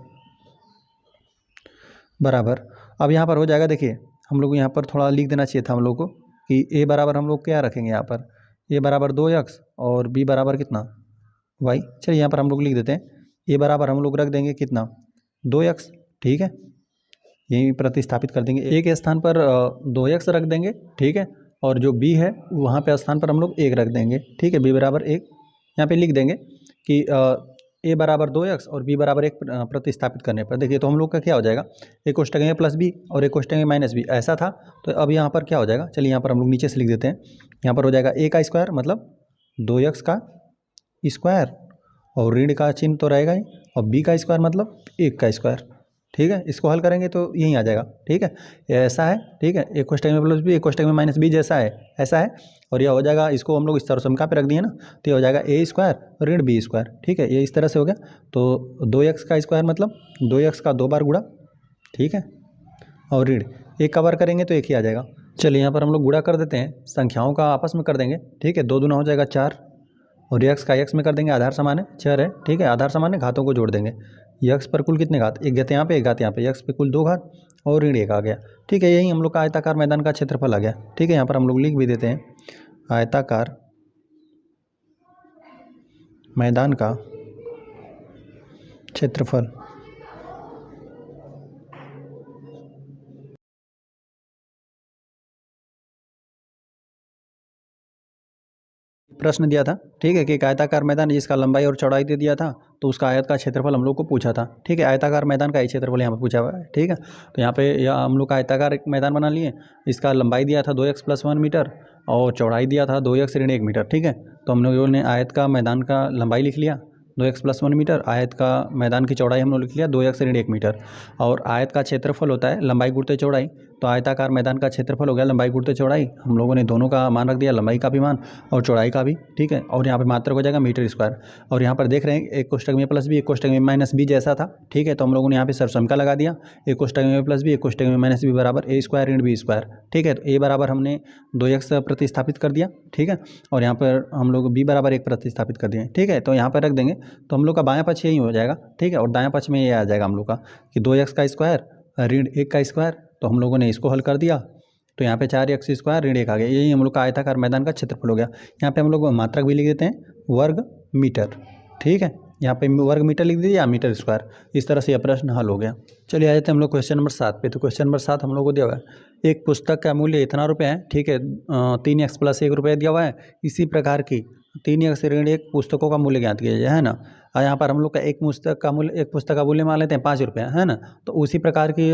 बराबर, अब यहाँ पर हो जाएगा। देखिए हम लोग यहाँ पर थोड़ा लिख देना चाहिए था हम लोग को कि a बराबर हम लोग क्या रखेंगे, यहाँ पर ए बराबर 2x और बी बराबर कितना y। चलिए यहाँ पर हम लोग लिख देते हैं ए बराबर हम लोग रख देंगे कितना 2x, ठीक है, यही प्रतिस्थापित कर देंगे। ए के स्थान पर 2x रख देंगे, ठीक है, और जो b है वहाँ पे स्थान पर हम लोग 1 रख देंगे, ठीक है, b बराबर 1। यहाँ पे लिख देंगे कि ए बराबर 2x और b बराबर 1 प्रतिस्थापित करने पर देखिए तो हम लोग का क्या हो जाएगा, एक कोष्टक में प्लस बी और एक कोष्टक में माइनस बी, ऐसा था। तो अब यहाँ पर क्या हो जाएगा, चलिए यहाँ पर हम लोग नीचे से लिख देते हैं। यहाँ पर हो जाएगा ए का स्क्वायर मतलब 2x का स्क्वायर और ऋण का चिन्ह तो रहेगा ही, और b का स्क्वायर मतलब 1 का स्क्वायर, ठीक है। इसको हल करेंगे तो यही आ जाएगा, ठीक है, ये ऐसा है, ठीक है, एक कोष्टक में प्लस बी एक कोष्टक में माइनस बी जैसा है ऐसा है, और यह हो जाएगा, इसको हम लोग इस सर्वसम्मिका पे रख दिए ना, तो ये हो जाएगा ए स्क्वायर ऋण बी स्क्वायर, ठीक है, ये इस तरह से हो गया। तो 2x का स्क्वायर मतलब 2x का 2 बार गुणा, ठीक है, और ऋण 1 का बार करेंगे तो 1 ही आ जाएगा। चलिए यहाँ पर हम लोग गुणा कर देते हैं, संख्याओं का आपस में कर देंगे, ठीक है, 2 दूना हो जाएगा 4 और x का x में कर देंगे, आधार समान है 4 है, ठीक है, आधार समान है, घातों को जोड़ देंगे। x पर कुल कितने घात, एक घात यहाँ पे एक घात यहाँ पे, x पे कुल 2 घात और ऋण 1 आ गया, ठीक है। यही हम लोग का आयताकार मैदान का क्षेत्रफल आ गया, ठीक है। यहाँ पर हम लोग लिख भी देते हैं आयताकार मैदान का क्षेत्रफल। प्रश्न दिया था, ठीक है, कि एक आयताकार मैदान जिसका लंबाई और चौड़ाई दे दिया था, तो उसका आयत का क्षेत्रफल हम लोग को पूछा था, ठीक है। आयताकार मैदान का ही क्षेत्रफल यहाँ पे पूछा हुआ है, ठीक है। तो यहाँ पे हम लोग का आयताकार एक मैदान बना लिए, इसका लंबाई दिया था 2x + 1 मीटर और चौड़ाई दिया था 2x ऋण 1 मीटर, ठीक है। तो हम लोगों ने आयत का मैदान का लंबाई लिख लिया 2x + 1 मीटर, आयत का मैदान की चौड़ाई हम लोग लिख लिया 2x ऋण 1 मीटर, और आयत का क्षेत्रफल होता है लंबाई गुणते चौड़ाई। तो आयताकार मैदान का क्षेत्रफल हो गया लंबाई गुणते चौड़ाई, हम लोगों ने दोनों का मान रख दिया, लंबाई का भी मान और चौड़ाई का भी, ठीक है। और यहाँ पे मात्रक हो जाएगा मीटर स्क्वायर, और यहाँ पर देख रहे हैं एक कोष्टक में प्लस बी एक कोष्टक में माइनस बी जैसा था, ठीक है। तो हम लोगों ने यहाँ पे सर्वसम्मिका लगा दिया, एक कोष्टक में प्लस बी एक कोष्टक में माइनस बी बराबर ए स्क्वायर ऋण बी स्क्वायर, ठीक है। तो ए बराबर हमने 2x प्रतिस्थापित कर दिया, ठीक है, और यहाँ पर हम लोग b बराबर 1 प्रतिस्थापित कर दिए, ठीक है। तो यहाँ पर रख देंगे तो हम लोग का बायां पक्ष यही हो जाएगा, ठीक है, और दायां पक्ष में ये आ जाएगा हम लोग का कि 2x का स्क्वायर ऋण 1 का स्क्वायर। तो हम लोगों ने इसको हल कर दिया, तो यहाँ पे 4x स्क्वायर ऋण 1 आ गया, यही हम लोग का आयताकार मैदान का क्षेत्रफल हो गया। यहाँ पे हम लोग मात्रक भी लिख देते हैं वर्ग मीटर, ठीक है, यहाँ पे वर्ग मीटर लिख दीजिए या मीटर स्क्वायर, इस तरह से यह प्रश्न हल हो गया। चलिए आ जाते हैं हम लोग क्वेश्चन नंबर 7 पे। तो क्वेश्चन नंबर 7 हम लोग को दिया हुआ है एक पुस्तक का मूल्य इतना रुपये है, ठीक है, 3x + 1 रुपये दिया हुआ है, इसी प्रकार की 3x ऋण 1 पुस्तकों का मूल्य ज्ञात कीजिए, है ना। और यहाँ पर हम लोग का एक पुस्तक का मूल्य मान लेते हैं 5 रुपये, है ना। तो उसी प्रकार की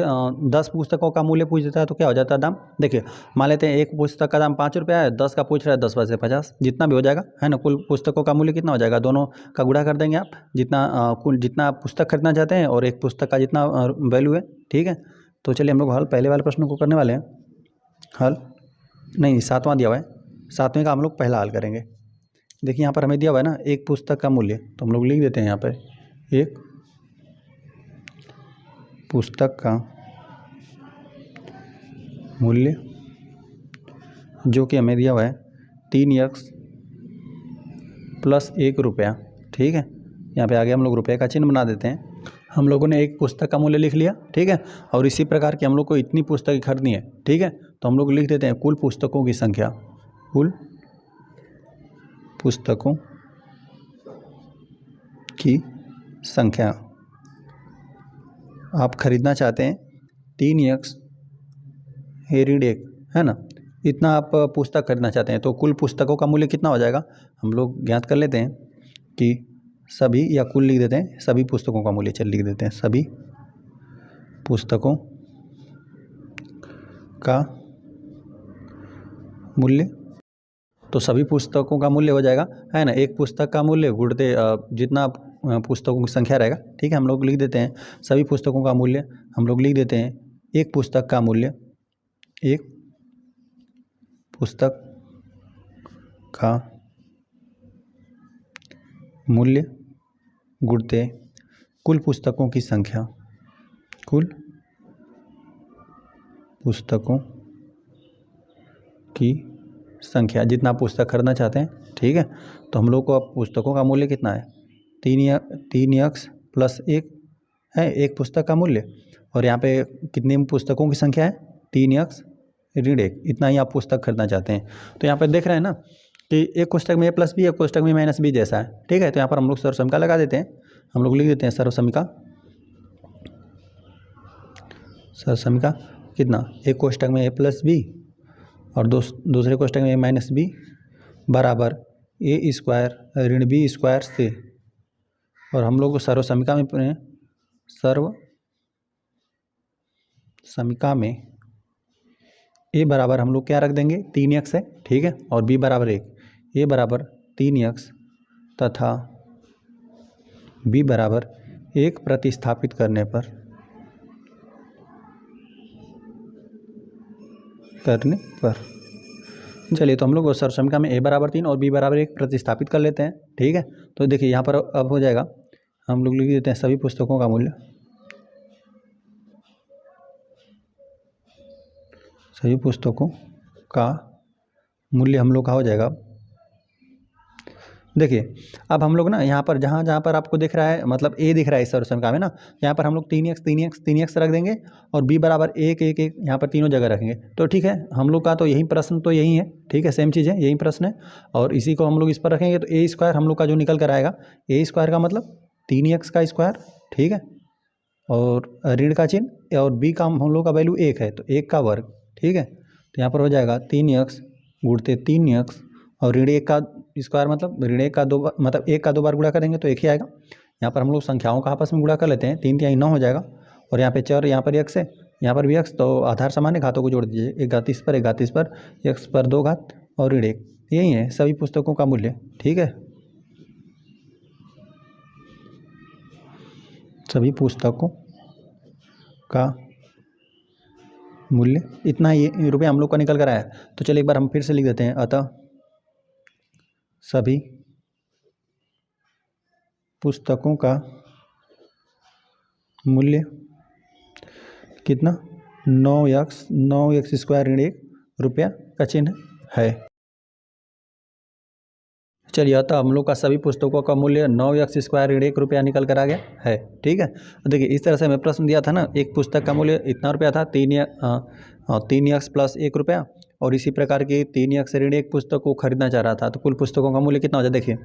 10 पुस्तकों का मूल्य पूछ देता है तो क्या हो जाता है दाम, देखिए मान लेते हैं एक पुस्तक का दाम 5 रुपये है, 10 का पूछ रहा है, 10 × 50 जितना भी हो जाएगा, है ना। कुल पुस्तकों का मूल्य कितना हो जाएगा, दोनों का गुणा कर देंगे आप, जितना पुस्तक खरीदना चाहते हैं और एक पुस्तक का जितना वैल्यू है, ठीक है। तो चलिए हम लोग हल पहले वाले प्रश्न को करने वाले हैं। हल नहीं, 7वां दिया हुआ है, 7वें का हम लोग पहला हल करेंगे। देखिए यहाँ पर हमें दिया हुआ है ना एक पुस्तक का मूल्य, तो हम लोग लिख देते हैं यहाँ पर एक पुस्तक का मूल्य जो कि हमें दिया हुआ है 3x + 1 रुपया, ठीक है। यहाँ पे आगे हम लोग रुपये का चिन्ह बना देते हैं। हम लोगों ने एक पुस्तक का मूल्य लिख लिया, ठीक है, और इसी प्रकार की हम लोग को इतनी पुस्तकें खरीदनी है, ठीक है। तो हम लोग लिख देते हैं कुल पुस्तकों की संख्या, कुल पुस्तकों की संख्या। आप खरीदना चाहते हैं 3x ऋण 1, है ना, इतना आप पुस्तक खरीदना चाहते हैं, तो कुल पुस्तकों का मूल्य कितना हो जाएगा हम लोग ज्ञात कर लेते हैं कि सभी या कुल लिख देते हैं, सभी पुस्तकों का मूल्य चल लिख देते हैं, सभी पुस्तकों का मूल्य। तो सभी पुस्तकों का मूल्य हो जाएगा, है ना, एक पुस्तक का मूल्य गुणते जितना पुस्तकों की संख्या रहेगा, ठीक है। हम लोग लिख देते हैं सभी पुस्तकों का मूल्य, हम लोग लिख देते हैं एक पुस्तक का मूल्य, एक पुस्तक का मूल्य गुणते कुल पुस्तकों की संख्या, कुल पुस्तकों की संख्या, जितना पुस्तक खरीदना चाहते हैं, ठीक है। तो हम लोग को अब पुस्तकों का मूल्य कितना है 3x + 1 है एक पुस्तक का मूल्य, और यहाँ पे कितनी पुस्तकों की संख्या है 3x ऋण 1, इतना ही आप पुस्तक खरीदना चाहते हैं। तो यहाँ पर देख रहे हैं ना कि एक कोष्टक में A+B, एक कोष्टक में -B जैसा है, ठीक है। तो यहाँ पर हम लोग सर्वसमिका लगा देते हैं, हम लोग लिख देते हैं सर्वसमिका कितना, एक कोष्टक में A+B और दूसरे कोष्टक में -B बराबर A² ऋण B² से, और हम लोग सर्वसमिका में A बराबर हम लोग क्या रख देंगे, 3x है, ठीक है, और B बराबर 1, A बराबर 3x तथा B बराबर 1 प्रतिस्थापित करने पर चलिए, तो हम लोग सर्वसमिका में A बराबर 3 और B बराबर 1 प्रतिस्थापित कर लेते हैं, ठीक है। तो देखिए यहाँ पर अब हो जाएगा, हम लोग लिख देते हैं सभी पुस्तकों का मूल्य, सभी पुस्तकों का मूल्य हम लोग का हो जाएगा। देखिए अब हम लोग ना यहाँ पर जहाँ पर आपको दिख रहा है, मतलब A दिख रहा है इस सर्वसमिका में ना, यहाँ पर हम लोग 3x रख देंगे और B बराबर 1 1 1 यहाँ पर तीनों जगह रखेंगे। तो ठीक है, हम लोग का तो यही प्रश्न तो यही है, ठीक है, सेम चीज़ है, यही प्रश्न है। और इसी को हम लोग इस पर रखेंगे तो A² हम लोग का जो निकल कर आएगा, A² का मतलब 3x का स्क्वायर, ठीक है, और ऋण का चिन्ह, और B का हम लोग का वैल्यू 1 है तो 1 का वर्ग, ठीक है। तो यहाँ पर हो जाएगा 3x गुणते 3x और ऋण 1 का स्क्वायर मतलब ऋण 1 का 2 बार, मतलब 1 का 2 बार गुणा करेंगे तो 1 ही आएगा। यहाँ पर हम लोग संख्याओं का आपस में गुणा कर लेते हैं, 3 3 9 हो जाएगा, और यहाँ पे चर, यहाँ पर x है, यहाँ पर भी x, तो आधार समान है, घातों को जोड़ दीजिए, 1 घात इस पर 1 घात इस पर, x पर 2 घात और ऋण 1, यही है सभी पुस्तकों का मूल्य, ठीक है। सभी पुस्तकों का मूल्य इतना ही रुपये हम लोग का निकल कर आया। तो चलिए एक बार हम फिर से लिख देते हैं, अतः सभी पुस्तकों का मूल्य कितना, 9x ऋण 1 रुपया का चिन्ह है। चलिए, अतः हम लोग का सभी पुस्तकों का मूल्य 9x² ऋण 1 रुपया निकल कर आ गया है, ठीक है। देखिए इस तरह से हमें प्रश्न दिया था ना, एक पुस्तक का मूल्य इतना रुपया था, 3x + 1 रुपया, और इसी प्रकार की 3x ऋण 1 पुस्तक को खरीदना चाह रहा था, तो कुल पुस्तकों का मूल्य कितना हो जाए। देखिए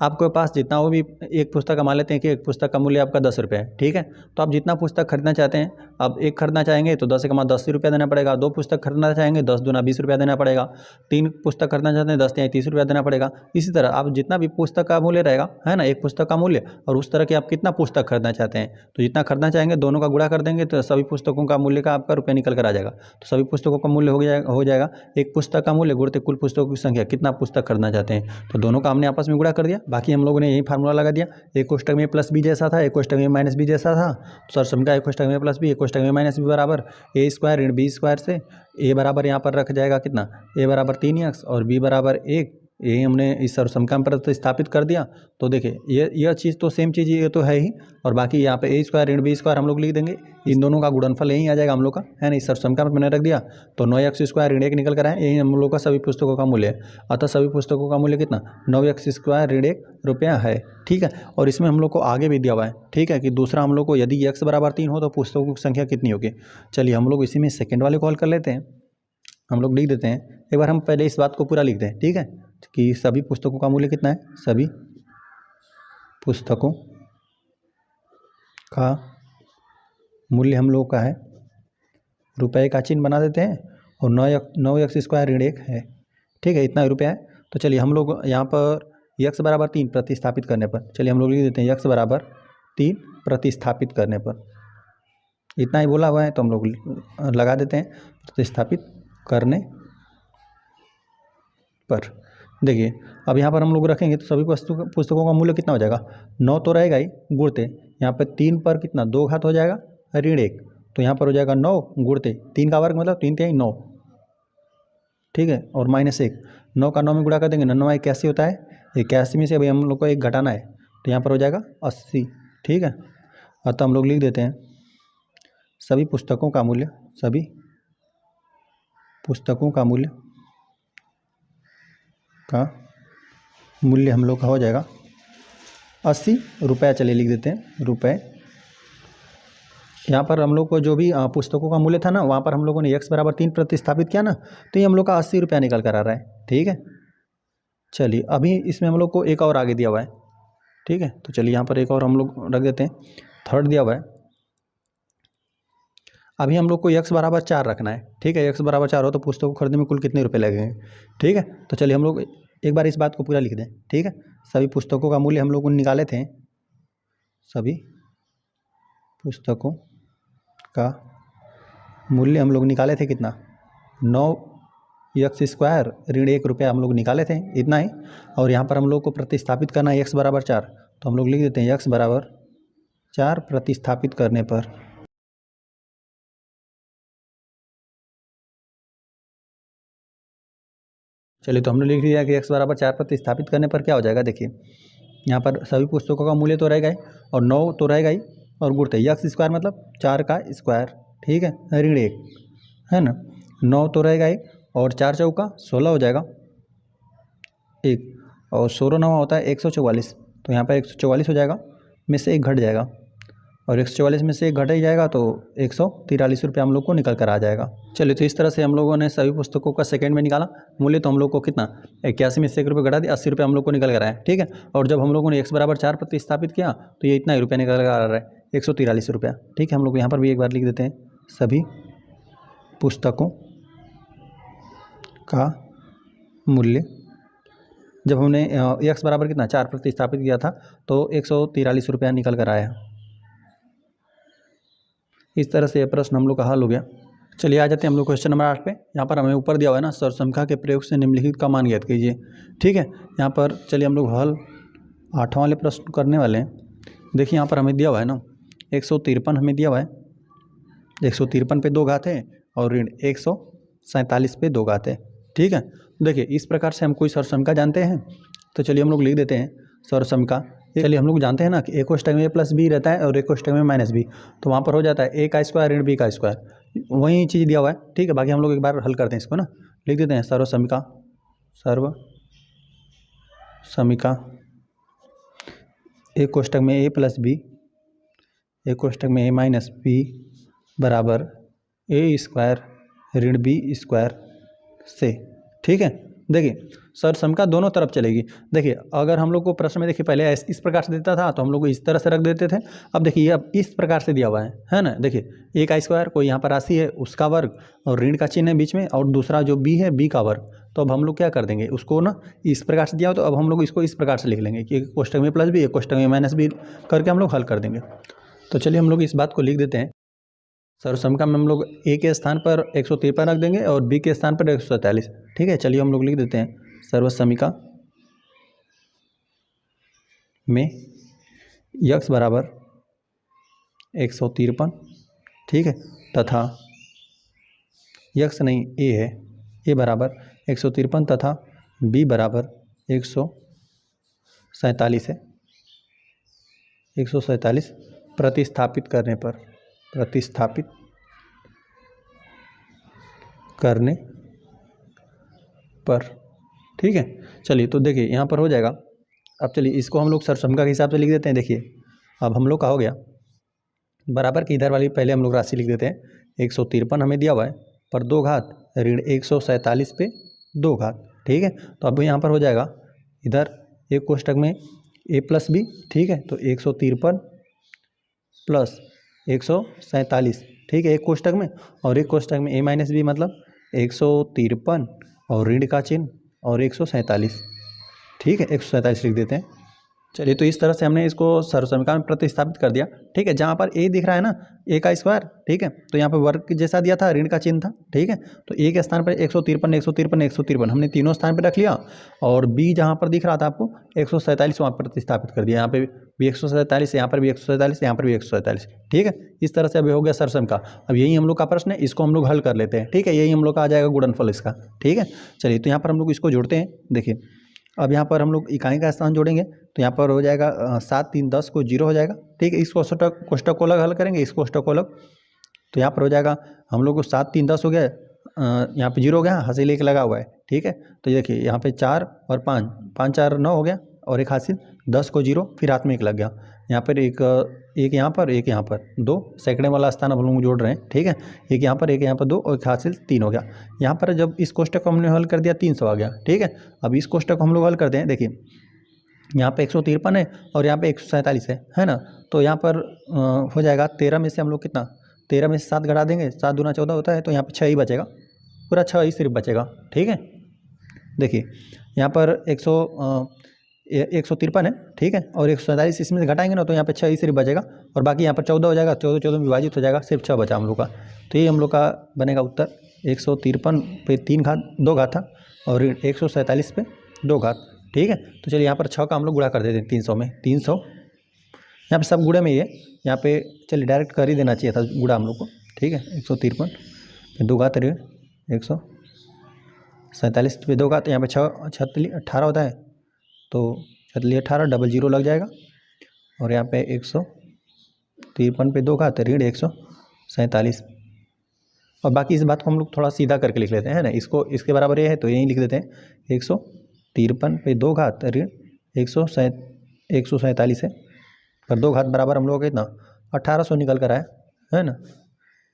आपके पास जितना वो भी एक पुस्तक का, मान लेते हैं कि एक पुस्तक का मूल्य आपका 10 रुपये है, ठीक है। तो आप जितना पुस्तक खरीदना चाहते हैं, अब एक खरीदना चाहेंगे तो 10 से कमा 10 ही रुपया देना पड़ेगा, 2 पुस्तक खरीदना चाहेंगे 10 दूना 20 रुपया देना पड़ेगा, 3 पुस्तक खरीदना चाहते हैं 10 तिहाई 30 रुपया देना पड़ेगा। इसी तरह आप जितना भी पुस्तक का मूल्य रहेगा, है ना, एक पुस्तक का मूल्य, और उस तरह के आप कितना पुस्तक खरीदना चाहते हैं, तो जितना खरीदना चाहेंगे दोनों का गुणा कर देंगे तो सभी पुस्तकों का मूल्य का आपका रुपया निकल कर आ जाएगा। तो सभी पुस्तकों का मूल्य हो जाएगा एक पुस्तक का मूल्य गुणित कुल पुस्तकों की संख्या, कितना पुस्तक खरीदना चाहते हैं, तो दोनों का हमने आपस में गुणा कर दिया। बाकी हम लोगों ने यही फार्मूला लगा दिया, एक कोष्टक में +B जैसा था, एक कोष्टक में -B जैसा था, सर्वसमिका एक कोष्टक में +B एक कोष्टक में -B बराबर A² ऋण B² से A बराबर यहाँ पर रख जाएगा कितना, A बराबर 3x और B बराबर 1, यही हमने इस सर्वसमिका में प्रतिस्थापित कर दिया। तो देखिए यह चीज़ तो सेम चीज़ ये तो है ही, और बाकी यहाँ पे A² ऋण B² हम लोग लिख देंगे, इन दोनों का गुणनफल यही आ जाएगा हम लोग का, है ना। इस सर्वसमिका में मैंने रख दिया तो 9x² ऋण 1 निकल कर आए, यही हम लोग का सभी पुस्तकों का मूल्य है। अतः सभी पुस्तकों का मूल्य कितना, 9x² ऋण 1 रुपया है, ठीक है। और इसमें हम लोग को आगे भी दिया हुआ है, ठीक है, कि दूसरा हम लोग को यदि x बराबर 3 हो तो पुस्तकों की संख्या कितनी होगी। चलिए हम लोग इसी में सेकेंड वाले को हल कर लेते हैं, हम लोग लिख देते हैं, एक बार हम पहले इस बात को पूरा लिख दें, ठीक है, कि सभी पुस्तकों का मूल्य कितना है, सभी पुस्तकों का मूल्य हम लोग का है, रुपए का चिन्ह बना देते हैं, और 9x² ऋण 1 है, ठीक है, इतना रुपया है। तो चलिए हम लोग यहाँ पर x बराबर 3 प्रतिस्थापित करने पर, चलिए हम लोग लिख देते हैं x बराबर 3 प्रतिस्थापित करने पर, इतना ही बोला हुआ है तो हम लोग लगा देते हैं प्रतिस्थापित करने पर। देखिए अब यहाँ पर हम लोग रखेंगे तो सभी पुस्तकों का मूल्य कितना हो जाएगा, 9 तो रहेगा ही, गुणते यहाँ पर 3 पर कितना 2 घात हो जाएगा ऋण 1, तो यहाँ पर हो जाएगा 9 गुणते 3 का वर्ग मतलब 3 तिहाई 9, ठीक है, और -1, 9 का 9 में गुणा कर देंगे, 9 81 होता है, 81 में से अभी हम लोग को 1 घटाना है, तो यहाँ पर हो जाएगा 80, ठीक है। अतः हम लोग लिख देते हैं सभी पुस्तकों का मूल्य, सभी पुस्तकों का मूल्य हम लोग का हो जाएगा 80 रुपया। चलिए लिख देते हैं रुपये यहाँ पर हम लोग को जो भी पुस्तकों का मूल्य था ना, वहाँ पर हम लोगों ने x बराबर 3 प्रतिस्थापित किया ना, तो ये हम लोग का 80 रुपया निकल कर आ रहा है। ठीक है, चलिए अभी इसमें हम लोग को एक और आगे दिया हुआ है। ठीक है, तो चलिए यहाँ पर एक और हम लोग रख देते हैं, थर्ड दिया हुआ है। अभी हम लोग को x बराबर 4 रखना है। ठीक है, x बराबर 4 हो तो पुस्तक को खरीदने में कुल कितने रुपए लगेंगे। ठीक है, तो चलिए हम लोग एक बार इस बात को पूरा लिख दें। ठीक है, सभी पुस्तकों का मूल्य हम लोगों ने निकाले थे, सभी पुस्तकों का मूल्य हम लोग निकाले थे कितना, 9x स्क्वायर ऋण 1 रुपया हम लोग निकाले थे, इतना ही। और यहाँ पर हम लोग को प्रतिस्थापित करना है x बराबर 4, तो हम लोग लिख देते हैं x बराबर 4 प्रतिस्थापित करने पर चलिए तो हमने लिख दिया कि x बराबर 4 प्रतिस्थापित करने पर क्या हो जाएगा। देखिए यहाँ पर सभी पुस्तकों का मूल्य तो रहेगा ही और 9 तो रहेगा ही, और गुणते x स्क्वायर मतलब 4 का स्क्वायर। ठीक है, ऋण 1 है ना, 9 तो रहेगा ही और 4 चौका 16 हो जाएगा, 1 और 16 9 होता है 144, तो यहाँ पर 144 हो जाएगा, में से 1 घट जाएगा और 144 में से 1 घट ही जाएगा तो 143 रुपये हम लोग को निकल कर आ जाएगा। चलिए तो इस तरह से हम लोगों ने सभी पुस्तकों का सेकंड में निकाला मूल्य, तो हम लोग को कितना 81 में से 1 रुपये घटा दिया, 80 रुपये हम लोग को निकल कर आया। ठीक है, और जब हम लोगों ने x बराबर 4 प्रतिस्थापित किया तो ये इतना ही रुपया निकल कर आ रहा है, 143 रुपया। ठीक है, हम लोग यहाँ पर भी एक बार लिख देते हैं, सभी पुस्तकों का मूल्य जब हमने x बराबर कितना 4 प्रतिस्थापित किया था तो 143 रुपया निकल कर आया। इस तरह से ये प्रश्न हम लोग का हल हो गया। चलिए आ जाते हैं हम लोग क्वेश्चन नंबर 8 पे। यहाँ पर हमें ऊपर दिया हुआ है ना, सरसंख्या के प्रयोग से निम्नलिखित का मान ज्ञात कीजिए। ठीक है, यहाँ पर चलिए हम लोग हल 8वां वाले प्रश्न करने वाले हैं। देखिए यहाँ पर हमें दिया हुआ है ना 153 हमें दिया हुआ है, 153 पे 2 घात है और ऋण 147 पे 2 घात है। ठीक है, देखिए इस प्रकार से हम कोई सरसंख्या जानते हैं, तो चलिए हम लोग लिख देते हैं सरसंख्या। चलिए हम लोग जानते हैं ना कि एक कोष्ठक में प्लस बी रहता है और एक कोष्ठक में माइनस बी, तो वहाँ पर हो जाता है a का स्क्वायर ऋण b का स्क्वायर, वही चीज़ दिया हुआ है। ठीक है, बाकी हम लोग एक बार हल करते हैं इसको ना, लिख देते हैं सर्वसमीका एक कोष्ठक में a प्लस बी, एक कोष्ठक में a माइनस बी बराबर a स्क्वायर ऋण b स्क्वायर से। ठीक है, देखिए सरसंख्या दोनों तरफ चलेगी। देखिए अगर हम लोग को प्रश्न में देखिए पहले इस प्रकार से देता था तो हम लोग को इस तरह से रख देते थे, अब देखिए अब इस प्रकार से दिया हुआ है ना। देखिए a का स्क्वायर कोई यहाँ पर राशि है उसका वर्ग और ऋण का चिन्ह है बीच में, और दूसरा जो b है b का वर्ग, तो अब हम लोग क्या कर देंगे उसको ना, इस प्रकार से दिया हो तो अब हम लोग इसको इस प्रकार से लिख लेंगे कि एक कोष्ठक में प्लस बी एक कोष्ठक में माइनस बी करके हम लोग हल कर देंगे। तो चलिए हम लोग इस बात को लिख देते हैं, सर्वसमीका में हम लोग a के स्थान पर 153 रख देंगे और b के स्थान पर 147। ठीक है, चलिए हम लोग लिख देते हैं सर्वसमीका में x बराबर 153, ठीक है, तथा x नहीं a है, a बराबर 153 तथा b बराबर 147 है, 147 प्रतिस्थापित करने पर। ठीक है, चलिए तो देखिए यहाँ पर हो जाएगा। अब चलिए इसको हम लोग सरसंख्या के हिसाब से लिख देते हैं। देखिए अब हम लोग का हो गया बराबर की इधर वाली पहले हम लोग राशि लिख देते हैं, 153 हमें दिया हुआ है पर 2 घात ऋण 147 पे 2 घात। ठीक है, तो अब यहाँ पर हो जाएगा इधर एक कोष्ठक में a प्लस बी, ठीक है, तो 153 प्लस 147, ठीक है, एक कोष्ठक में, और एक कोष्ठक में a माइनस बी मतलब 153 और ऋण का चिन्ह और 147। ठीक है, 147 लिख देते हैं। चलिए तो इस तरह से हमने इसको सर्वसमीका में प्रतिस्थापित कर दिया। ठीक है, जहाँ पर a दिख रहा है ना a का स्क्वायर, ठीक है, तो यहाँ पर वर्ग जैसा दिया था ऋण का चिन्ह था। ठीक है, तो a के स्थान पर 153 हमने तीनों स्थान पर रख लिया, और b जहाँ पर दिख रहा था आपको 147 वहाँ पर प्रतिस्थापित कर दिया। यहाँ पे भी 147, यहाँ पर भी 147, यहाँ पर भी 147। ठीक है, इस तरह से अभी हो गया सरसंख्या। अब यही हम लोग का प्रश्न है, इसको हम लोग हल कर लेते हैं। ठीक है, यही हम लोग का आ जाएगा गुणनफल इसका। ठीक है, चलिए तो यहाँ पर हम लोग इसको जोड़ते हैं। देखिए अब यहाँ पर हम लोग इकाई का स्थान जोड़ेंगे तो यहाँ पर हो जाएगा 7 3 10 को 0 हो जाएगा। ठीक है, इस कोष्ठक को अलग हल करेंगे, इस कोष्ठक को अलग, तो यहाँ पर हो जाएगा हम लोग को 7 3 10 हो गया, यहाँ पे 0 हो गया, हासिल 1 लगा हुआ है। ठीक है, तो देखिए यहाँ पे 4 और 5 5 4 9 हो गया और एक हासिल 10 को 0 फिर हाथ में 1 लग गया, यहाँ पर एक यहाँ पर एक यहाँ पर 2 सैकड़े वाला स्थान अब हम लोग जोड़ रहे हैं, ठीक है। एक यहाँ पर एक यहाँ पर 2 और एक हासिल 3 हो गया। यहाँ पर जब इस कोष्टक को हमने हल कर दिया 300 आ गया, ठीक है। अब इस कोष्टक को हम लोग हल करते हैं, देखिए यहाँ पे 153 है और यहाँ पे 147 है ना। तो यहाँ पर हो जाएगा 13 में से हम लोग कितना, 13 में से 7 घटा देंगे, 7 दूना 14 होता है, तो यहाँ पे 6 ही बचेगा, पूरा 6 ही सिर्फ बचेगा, ठीक है। देखिए यहाँ पर 153 है, ठीक है, और 147 इसमें से घटाएंगे ना तो यहाँ पे 6 ही सिर्फ बचेगा और बाकी यहाँ पर 14 हो जाएगा, 14 14 में विभाजित हो जाएगा, सिर्फ 6 बचा हम लोग का। तो ये हम लोग का बनेगा उत्तर 153 पे 3 घात 2 घात था और 147 पे 2 घात, ठीक है। तो चलिए यहाँ पर 6 का हम लोग गुणा कर देते हैं 300 में, 300 यहाँ पे सब गुणे में ही है, यहाँ पे चलिए डायरेक्ट कर ही देना चाहिए था गुणा हम लोग को, ठीक है। 153 पे 2 घात 147 पे 2 घात, यहाँ पे 6 18 होता है, तो 18 डबल 0 लग जाएगा और यहाँ पे 153 पे 2 घात 147 और बाकी इस बात को हम लोग थोड़ा सीधा करके लिख लेते हैं, है ना। इसको इसके बराबर ये है तो यही लिख देते हैं, 153 पे 2 घात 147 है पर 2 घात बराबर हम लोग कितना 1800 निकल कर आया, है ना।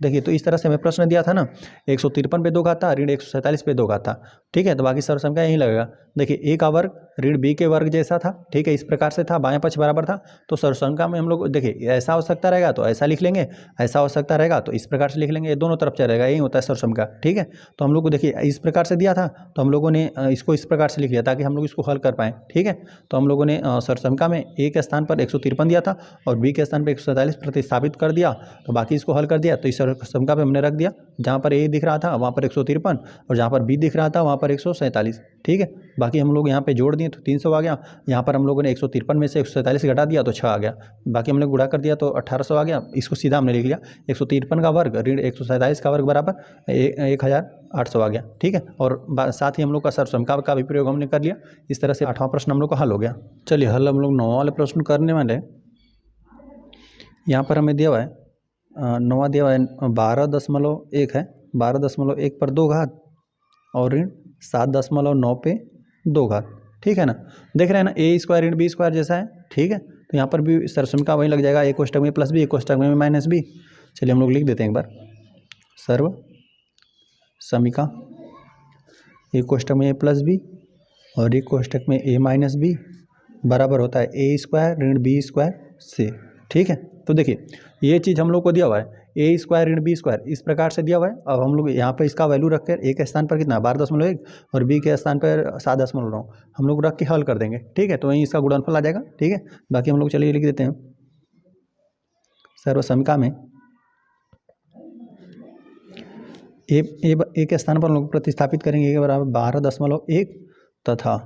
देखिए तो इस तरह से हमें प्रश्न दिया था ना, 153 पे 2 घात था, 147 पे 2 घात था, ठीक है। तो बाकी सर्वसंख्या यही लगेगा। देखिए ए का वर्ग बी के वर्ग जैसा था, ठीक है, इस प्रकार से था, बाएं पक्ष बराबर था, तो सर्वसंख्या में हम लोग देखिए ऐसा हो सकता रहेगा तो ऐसा लिख लेंगे, ऐसा हो सकता रहेगा तो इस प्रकार से लिख लेंगे, ये दोनों तरफ चलेगा, यही होता है सर्वसंख्या, ठीक है। तो हम लोग को देखिए इस प्रकार से दिया था तो हम लोगों ने इसको इस प्रकार से लिख लिया ताकि हम लोग इसको हल कर पाएँ, ठीक है। तो हम लोगों ने सर्वसंख्या में ए के स्थान पर 153 दिया था और बी के स्थान पर 147 प्रतिस्थापित कर दिया, तो बाकी इसको हल कर दिया। तो इस सर्वसंख्या पे हमने रख दिया, जहाँ पर ए दिख रहा था वहाँ पर 153 और जहाँ पर बी दिख रहा था वहाँ पर 147, ठीक है। बाकी हम लोग यहाँ पे जोड़ दिए तो 300 आ गया, यहाँ पर हम लोगों ने 153 में से 147 घटा दिया तो 6 आ गया, बाकी हमने गुणा कर दिया तो 1800 आ गया। इसको सीधा हमने लिख लिया, 153 का वर्ग 147 का वर्ग बराबर 1800 आ गया, ठीक है। और साथ ही हम लोग का सर्वसंख्या का भी प्रयोग हमने कर लिया। इस तरह से 8वां प्रश्न हम लोग का हल हो गया। चलिए हल हम लोग 9वां वाले प्रश्न करने वाले। यहाँ पर हमें दिया हुआ है 9वां दिया हुआ है 12.1 है, 12.1 पर 2 घात और 7.9 पे 2 घात, ठीक है ना। देख रहे हैं ना ए स्क्वायर ऋण बी स्क्वायर जैसा है, ठीक है। तो यहाँ पर भी सर्वसंख्या वही लग जाएगा, एक कोष्टक में प्लस बी एक कोष्टक में माइनस बी। चलिए हम लोग लिख देते हैं एक बार, सर्व समीका एक कोष्टक में ए प्लस बी और एक कोष्टक में ए माइनस बी बराबर होता है ए स्क्वायर ऋण बी स्क्वायर से, ठीक है। तो देखिए ये चीज़ हम लोग को दिया हुआ है ए स्क्वायर ऋण बी स्क्वायर इस प्रकार से दिया हुआ है। अब हम लोग यहाँ पर इसका वैल्यू रख कर ए के स्थान पर कितना 12.1 और बी के स्थान पर 7.9 हम लोग रख के हल कर देंगे, ठीक है। तो वहीं इसका गुणनफल आ जाएगा, ठीक है। बाकी हम लोग चलिए लिख देते हैं, सर्व समीका में ए के स्थान पर हम लोग प्रतिस्थापित करेंगे ए के बराबर 12.1 तथा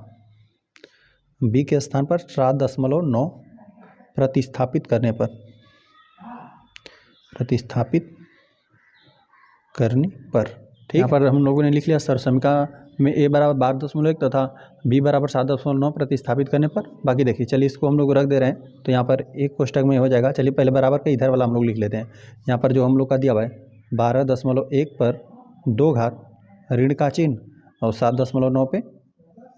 बी के स्थान पर 7.9 प्रतिस्थापित करने पर ठीक। यहाँ पर हम लोगों ने लिख लिया सर्वसमीका में ए बराबर 12.1 तथा बी बराबर 7.9 प्रतिस्थापित करने पर। बाकी देखिए चलिए इसको हम लोग रख दे रहे हैं, तो यहाँ पर एक कोष्टक में हो जाएगा। चलिए पहले बराबर का इधर वाला हम लोग लिख लेते हैं। यहाँ पर जो हम लोग का दिया हुआ है 12.1 पर 2 घात ऋण का चिन्ह और 7.9 पे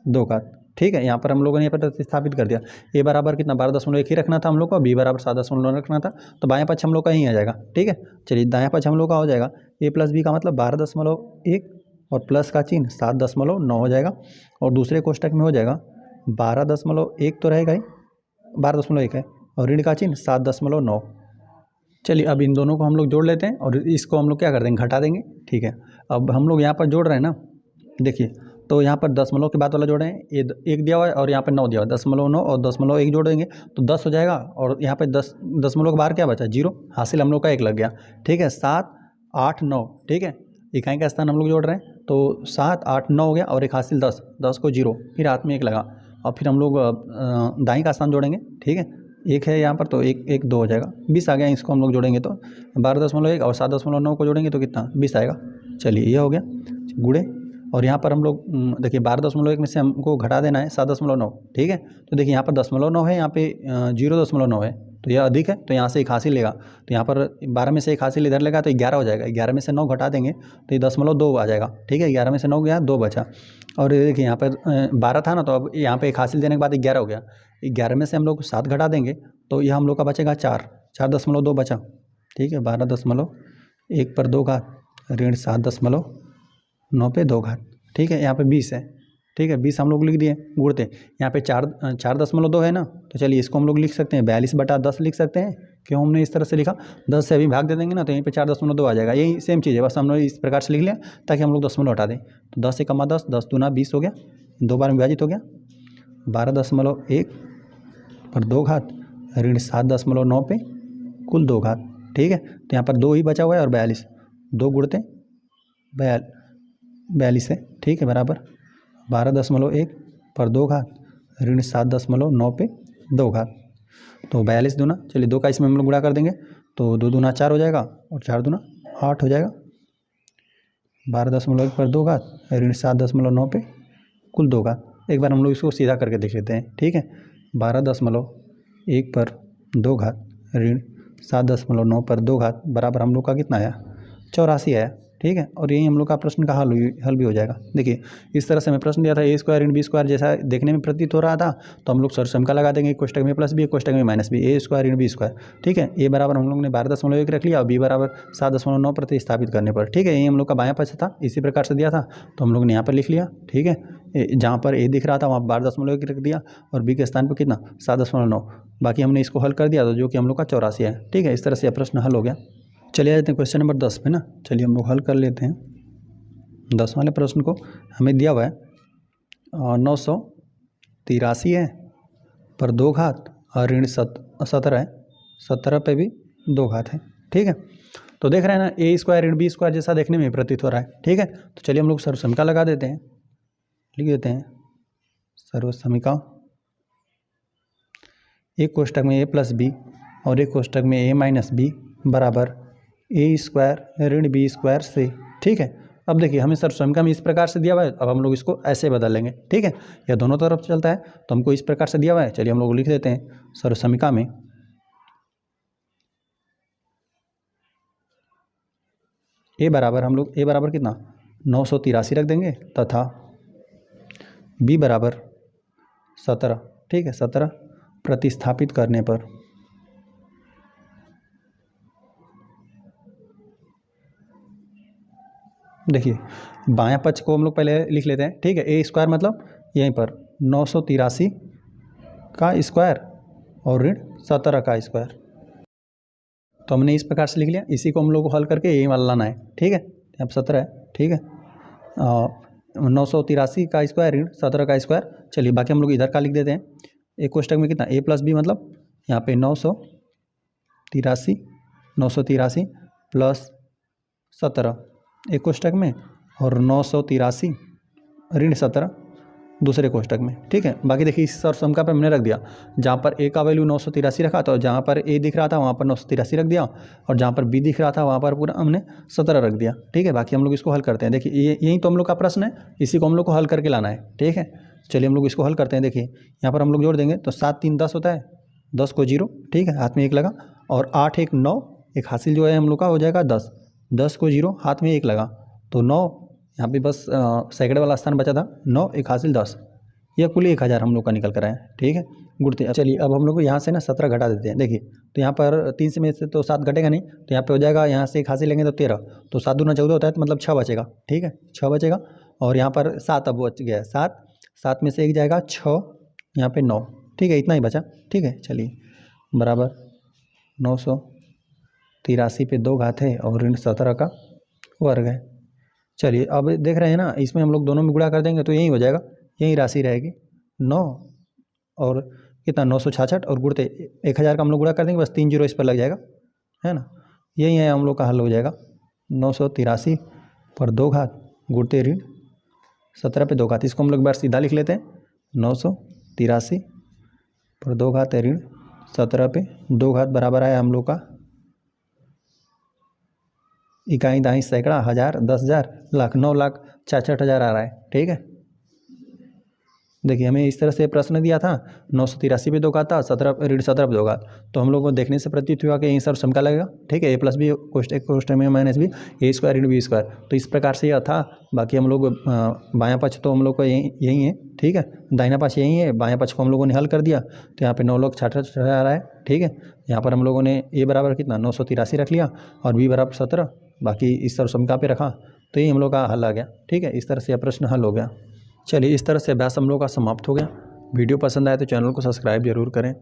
2 घात, ठीक है। यहाँ पर हम लोगों ने यहाँ पर प्रतिस्थापित कर दिया। ए बराबर कितना 12.1 ही रखना था हम लोग को, बी बराबर 7.9 रखना था, तो बायां पक्ष हम लोग का ही आ जाएगा, ठीक है। चलिए दायां पक्ष हम लोग का हो जाएगा ए प्लस बी का मतलब 12.1 और प्लस का चिन्ह 7.9 हो जाएगा और दूसरे कोष्टक में हो जाएगा 12.1 तो रहेगा ही, 12.1 है और ऋण का चिन्ह 7.9। चलिए अब इन दोनों को हम लोग जोड़ लेते हैं और इसको हम लोग क्या कर देंगे घटा देंगे, ठीक है। अब हम लोग यहाँ पर जोड़ रहे हैं ना, देखिए तो यहाँ पर दशमलव के बाद वाला जोड़े हैं, ये 1 दिया हुआ है और यहाँ पर 9 दिया हुआ है, 0.9 और 0.1 जोड़ देंगे तो 10 हो जाएगा और यहाँ पे 10 दशमलव के बाहर क्या बचा 0, हासिल हम लोग का 1 लग गया, ठीक है। 7 8 9, ठीक है, इकाई का स्थान हम लोग जोड़ रहे हैं तो 7 8 9 हो गया और एक हासिल 10, 10 को 0 फिर हाथ में 1 लगा और फिर हम लोग दाएँ का स्थान जोड़ेंगे, ठीक है। 1 है यहाँ पर तो 1 2 हो जाएगा, 20 आ गया। इसको हम लोग जोड़ेंगे तो 12.1 और 7.9 को जोड़ेंगे तो कितना 20 आएगा। चलिए ये हो गया गुणे और यहाँ पर हम लोग देखिए 12.1 में से हमको घटा देना है 7.9, ठीक है। तो देखिए यहाँ पर 0.9 है, यहाँ पे 0.9 है तो यह अधिक है तो यहाँ से 1 हासिल लेगा, तो यहाँ पर 12 में से 1 हासिल इधर लेगा तो 11 हो जाएगा। 11 में से 9 घटा देंगे तो ये 0.2 आ जाएगा, ठीक है। 11 में से 9 गया 2 बचा और ये देखिए यहाँ पर 12 था ना तो अब यहाँ पे 1 हासिल देने के बाद 11 हो गया, 11 में से हम लोग 7 घटा देंगे तो यह हम लोग का बचेगा 4.2 बचा। ठीक है, 12.1 पर 2 घात ऋण 7.9 पे 2 घात। ठीक है, यहाँ पे 20 है। ठीक है, 20 हम लोग लिख दिए गुणते। यहाँ पे 4.2 है ना, तो चलिए इसको हम लोग लिख सकते हैं 42/10 लिख सकते हैं। क्यों हमने इस तरह से लिखा, 10 से अभी भाग दे देंगे ना तो यहीं पे 4.2 आ जाएगा। यही सेम चीज़ है, बस हमने इस प्रकार से लिख लिया ताकि हम लोग दशमलव हटा दें। तो 10 × 10, 10 दूना 20 हो गया, 2 बार में विभाजित हो गया। 12.1 पर 2 घात ऋण 7.9 पे कुल 2 घात। ठीक है, तो यहाँ पर 2 ही बचा हुआ है और 42, 2 गुणते 42 है। ठीक है, बराबर 12.1 पर 2 घात ऋण 7.9 पे 2 घात। तो 42 दूना, चलिए 2 का इसमें हम लोग गुणा कर देंगे तो 2 दूना 4 हो जाएगा और 4 दूना 8 हो जाएगा। 12.1 पर 2 घात ऋण 7.9 पे कुल 2 घात। एक बार हम लोग इसको सीधा करके देख लेते हैं। ठीक है, 12.1 पर 2 घात ऋण 7.9 पर 2 घात बराबर हम लोग का कितना आया, 84 आया। ठीक है, और यही हम लोग का प्रश्न का हल भी हो जाएगा। देखिए इस तरह से हमें प्रश्न दिया था a² ऋण b² जैसा देखने में प्रतीत हो रहा था, तो हम लोग सर्वसम लगा देंगे कोष्टक में +b, कोष्टक में -b, a² ऋण b²। ठीक है, a बराबर हम लोग ने 12.1 रख लिया और b बराबर 7.9 प्रतिस्थापित करने पर। ठीक है, ये हम लोग का बायां पक्ष था, इसी प्रकार से दिया था तो हम लोग ने यहाँ पर लिख लिया। ठीक है, जहाँ पर a दिख रहा था वहाँ 12.1 रख दिया और b के स्थान पर कितना 7.9, बाकी हमने इसको हल कर दिया तो जो कि हम लोग का 84 है। ठीक है, इस तरह से यह प्रश्न हल हो गया। चलिए आ जाते हैं क्वेश्चन नंबर 10 पे ना। चलिए हम लोग हल कर लेते हैं 10 वाले प्रश्न को। हमें दिया हुआ है 983 है पर 2 घात और ऋण 17 है, 17 पे भी 2 घात है। ठीक है, तो देख रहे हैं ना a² ऋण b² जैसा देखने में प्रतीत हो रहा है। ठीक है, तो चलिए हम लोग सर्वसमीका लगा देते हैं, लिख देते हैं सर्वसमीका। एक कोष्टक में a + b और एक कोष्टक में a - b बराबर a² ऋण b² से। ठीक है, अब देखिए हमें सर्वसमीका में इस प्रकार से दिया हुआ है, अब हम लोग इसको ऐसे बदल लेंगे। ठीक है, यह दोनों तरफ चलता है तो हमको इस प्रकार से दिया हुआ है। चलिए हम लोग लिख देते हैं सर्वसमीका में a बराबर हम लोग a बराबर कितना 983 रख देंगे तथा b बराबर 17। ठीक है, 17 प्रतिस्थापित करने पर देखिए बायां पक्ष को हम लोग पहले लिख लेते हैं। ठीक है, a² मतलब यहीं पर 983 का स्क्वायर और ऋण 17 का स्क्वायर, तो हमने इस प्रकार से लिख लिया। इसी को हम लोग को हल करके यही वाला लाना है। ठीक है, यहाँ पर 17 है। ठीक है, 983 का स्क्वायर ऋण 17 का स्क्वायर। चलिए बाकी हम लोग इधर का लिख देते हैं। एक कोष्टक में कितना a + b मतलब यहाँ पे 983 प्लस 17 एक कोष्टक में और 983 ऋण 17 दूसरे कोष्टक में। ठीक है, बाकी देखिए इस सर्वसमीका पर हमने रख दिया, जहाँ पर a का वैल्यू 983 रखा था और जहाँ पर a दिख रहा था वहाँ पर 983 रख दिया और जहाँ पर b दिख रहा था वहाँ पर पूरा हमने 17 रख दिया। ठीक है, बाकी हम लोग इसको हल करते हैं। देखिए यही तो हम लोग का प्रश्न है, इसी को हम लोग को हल करके लाना है। ठीक है, चलिए हम लोग इसको हल करते हैं। देखिए यहाँ पर हम लोग जोड़ देंगे तो 7 3 10 होता है, 10 को 0। ठीक है, हाथ में 1 लगा और 8 1 9, एक हासिल जो है हम लोग का हो जाएगा 10, 10 को 0 हाथ में 1 लगा तो 9, यहाँ पे बस सैकड़े वाला स्थान बचा था 9, एक हासिल 10, यह कुल 1000 हम लोग का निकल कर आया। ठीक है, गुणते। चलिए अब हम लोग को यहाँ से ना 17 घटा देते हैं। देखिए तो यहाँ पर 3 से में से तो 7 घटेगा नहीं, तो यहाँ पे हो जाएगा, यहाँ से एक हासिल लेंगे तो 13, तो 7 दूना 14 होता है, तो मतलब 6 बचेगा। ठीक है, 6 बचेगा और यहाँ पर 7 अब बच गया, 7 में से 1 जाएगा 6, यहाँ पे 9। ठीक है, इतना ही बचा। ठीक है, चलिए बराबर 983 पे 2 घात है और ऋण 17 का वर्ग है। चलिए अब देख रहे हैं ना, इसमें हम लोग दोनों में गुणा कर देंगे तो यही हो जाएगा, यही राशि रहेगी 9 और कितना 966 और गुणते 1000 का हम लोग गुणा कर देंगे, बस 3 0 इस पर लग जाएगा, है ना। यही है हम लोग का हल हो जाएगा 983 पर 2 घात गुणते ऋण 17 पे 2 घात। इसको हम लोग एक बार सीधा लिख लेते हैं, 983 पर 2 घात है ऋण 17 पे 2 घात बराबर आया हम लोग का इकाई दाई सैकड़ा, हज़ार, 10,000, लाख, 9,66,000 आ रहा है। ठीक है, देखिए हमें इस तरह से प्रश्न दिया था 983 पे 2 घात था, 17 पे 2 घात, तो हम लोग को देखने से प्रतीत हुआ कि यहीं सर्वसम का लगेगा। ठीक है, a प्लस बी कोष्टक में माइनस बी ए स्क्वायर इंटू बी स्क्वायर, तो इस प्रकार से यह था। बाकी हम लोग बायां पक्ष तो हम लोग को यही है। ठीक है, दाहिना पक्ष यही है, बायां पक्ष को हम लोगों ने हल कर दिया, तो यहाँ पे 9 लोग छाटा आ रहा है। ठीक है, यहाँ पर हम लोगों ने a बराबर कितना 983 रख लिया और b बराबर 17, बाकी इस सर्वसमता पे रखा, तो ये हम लोग का हल आ गया। ठीक है, इस तरह से यह प्रश्न हल हो गया। चलिए, इस तरह से अभ्यास हम लोग का समाप्त हो गया। वीडियो पसंद आए तो चैनल को सब्सक्राइब जरूर करें।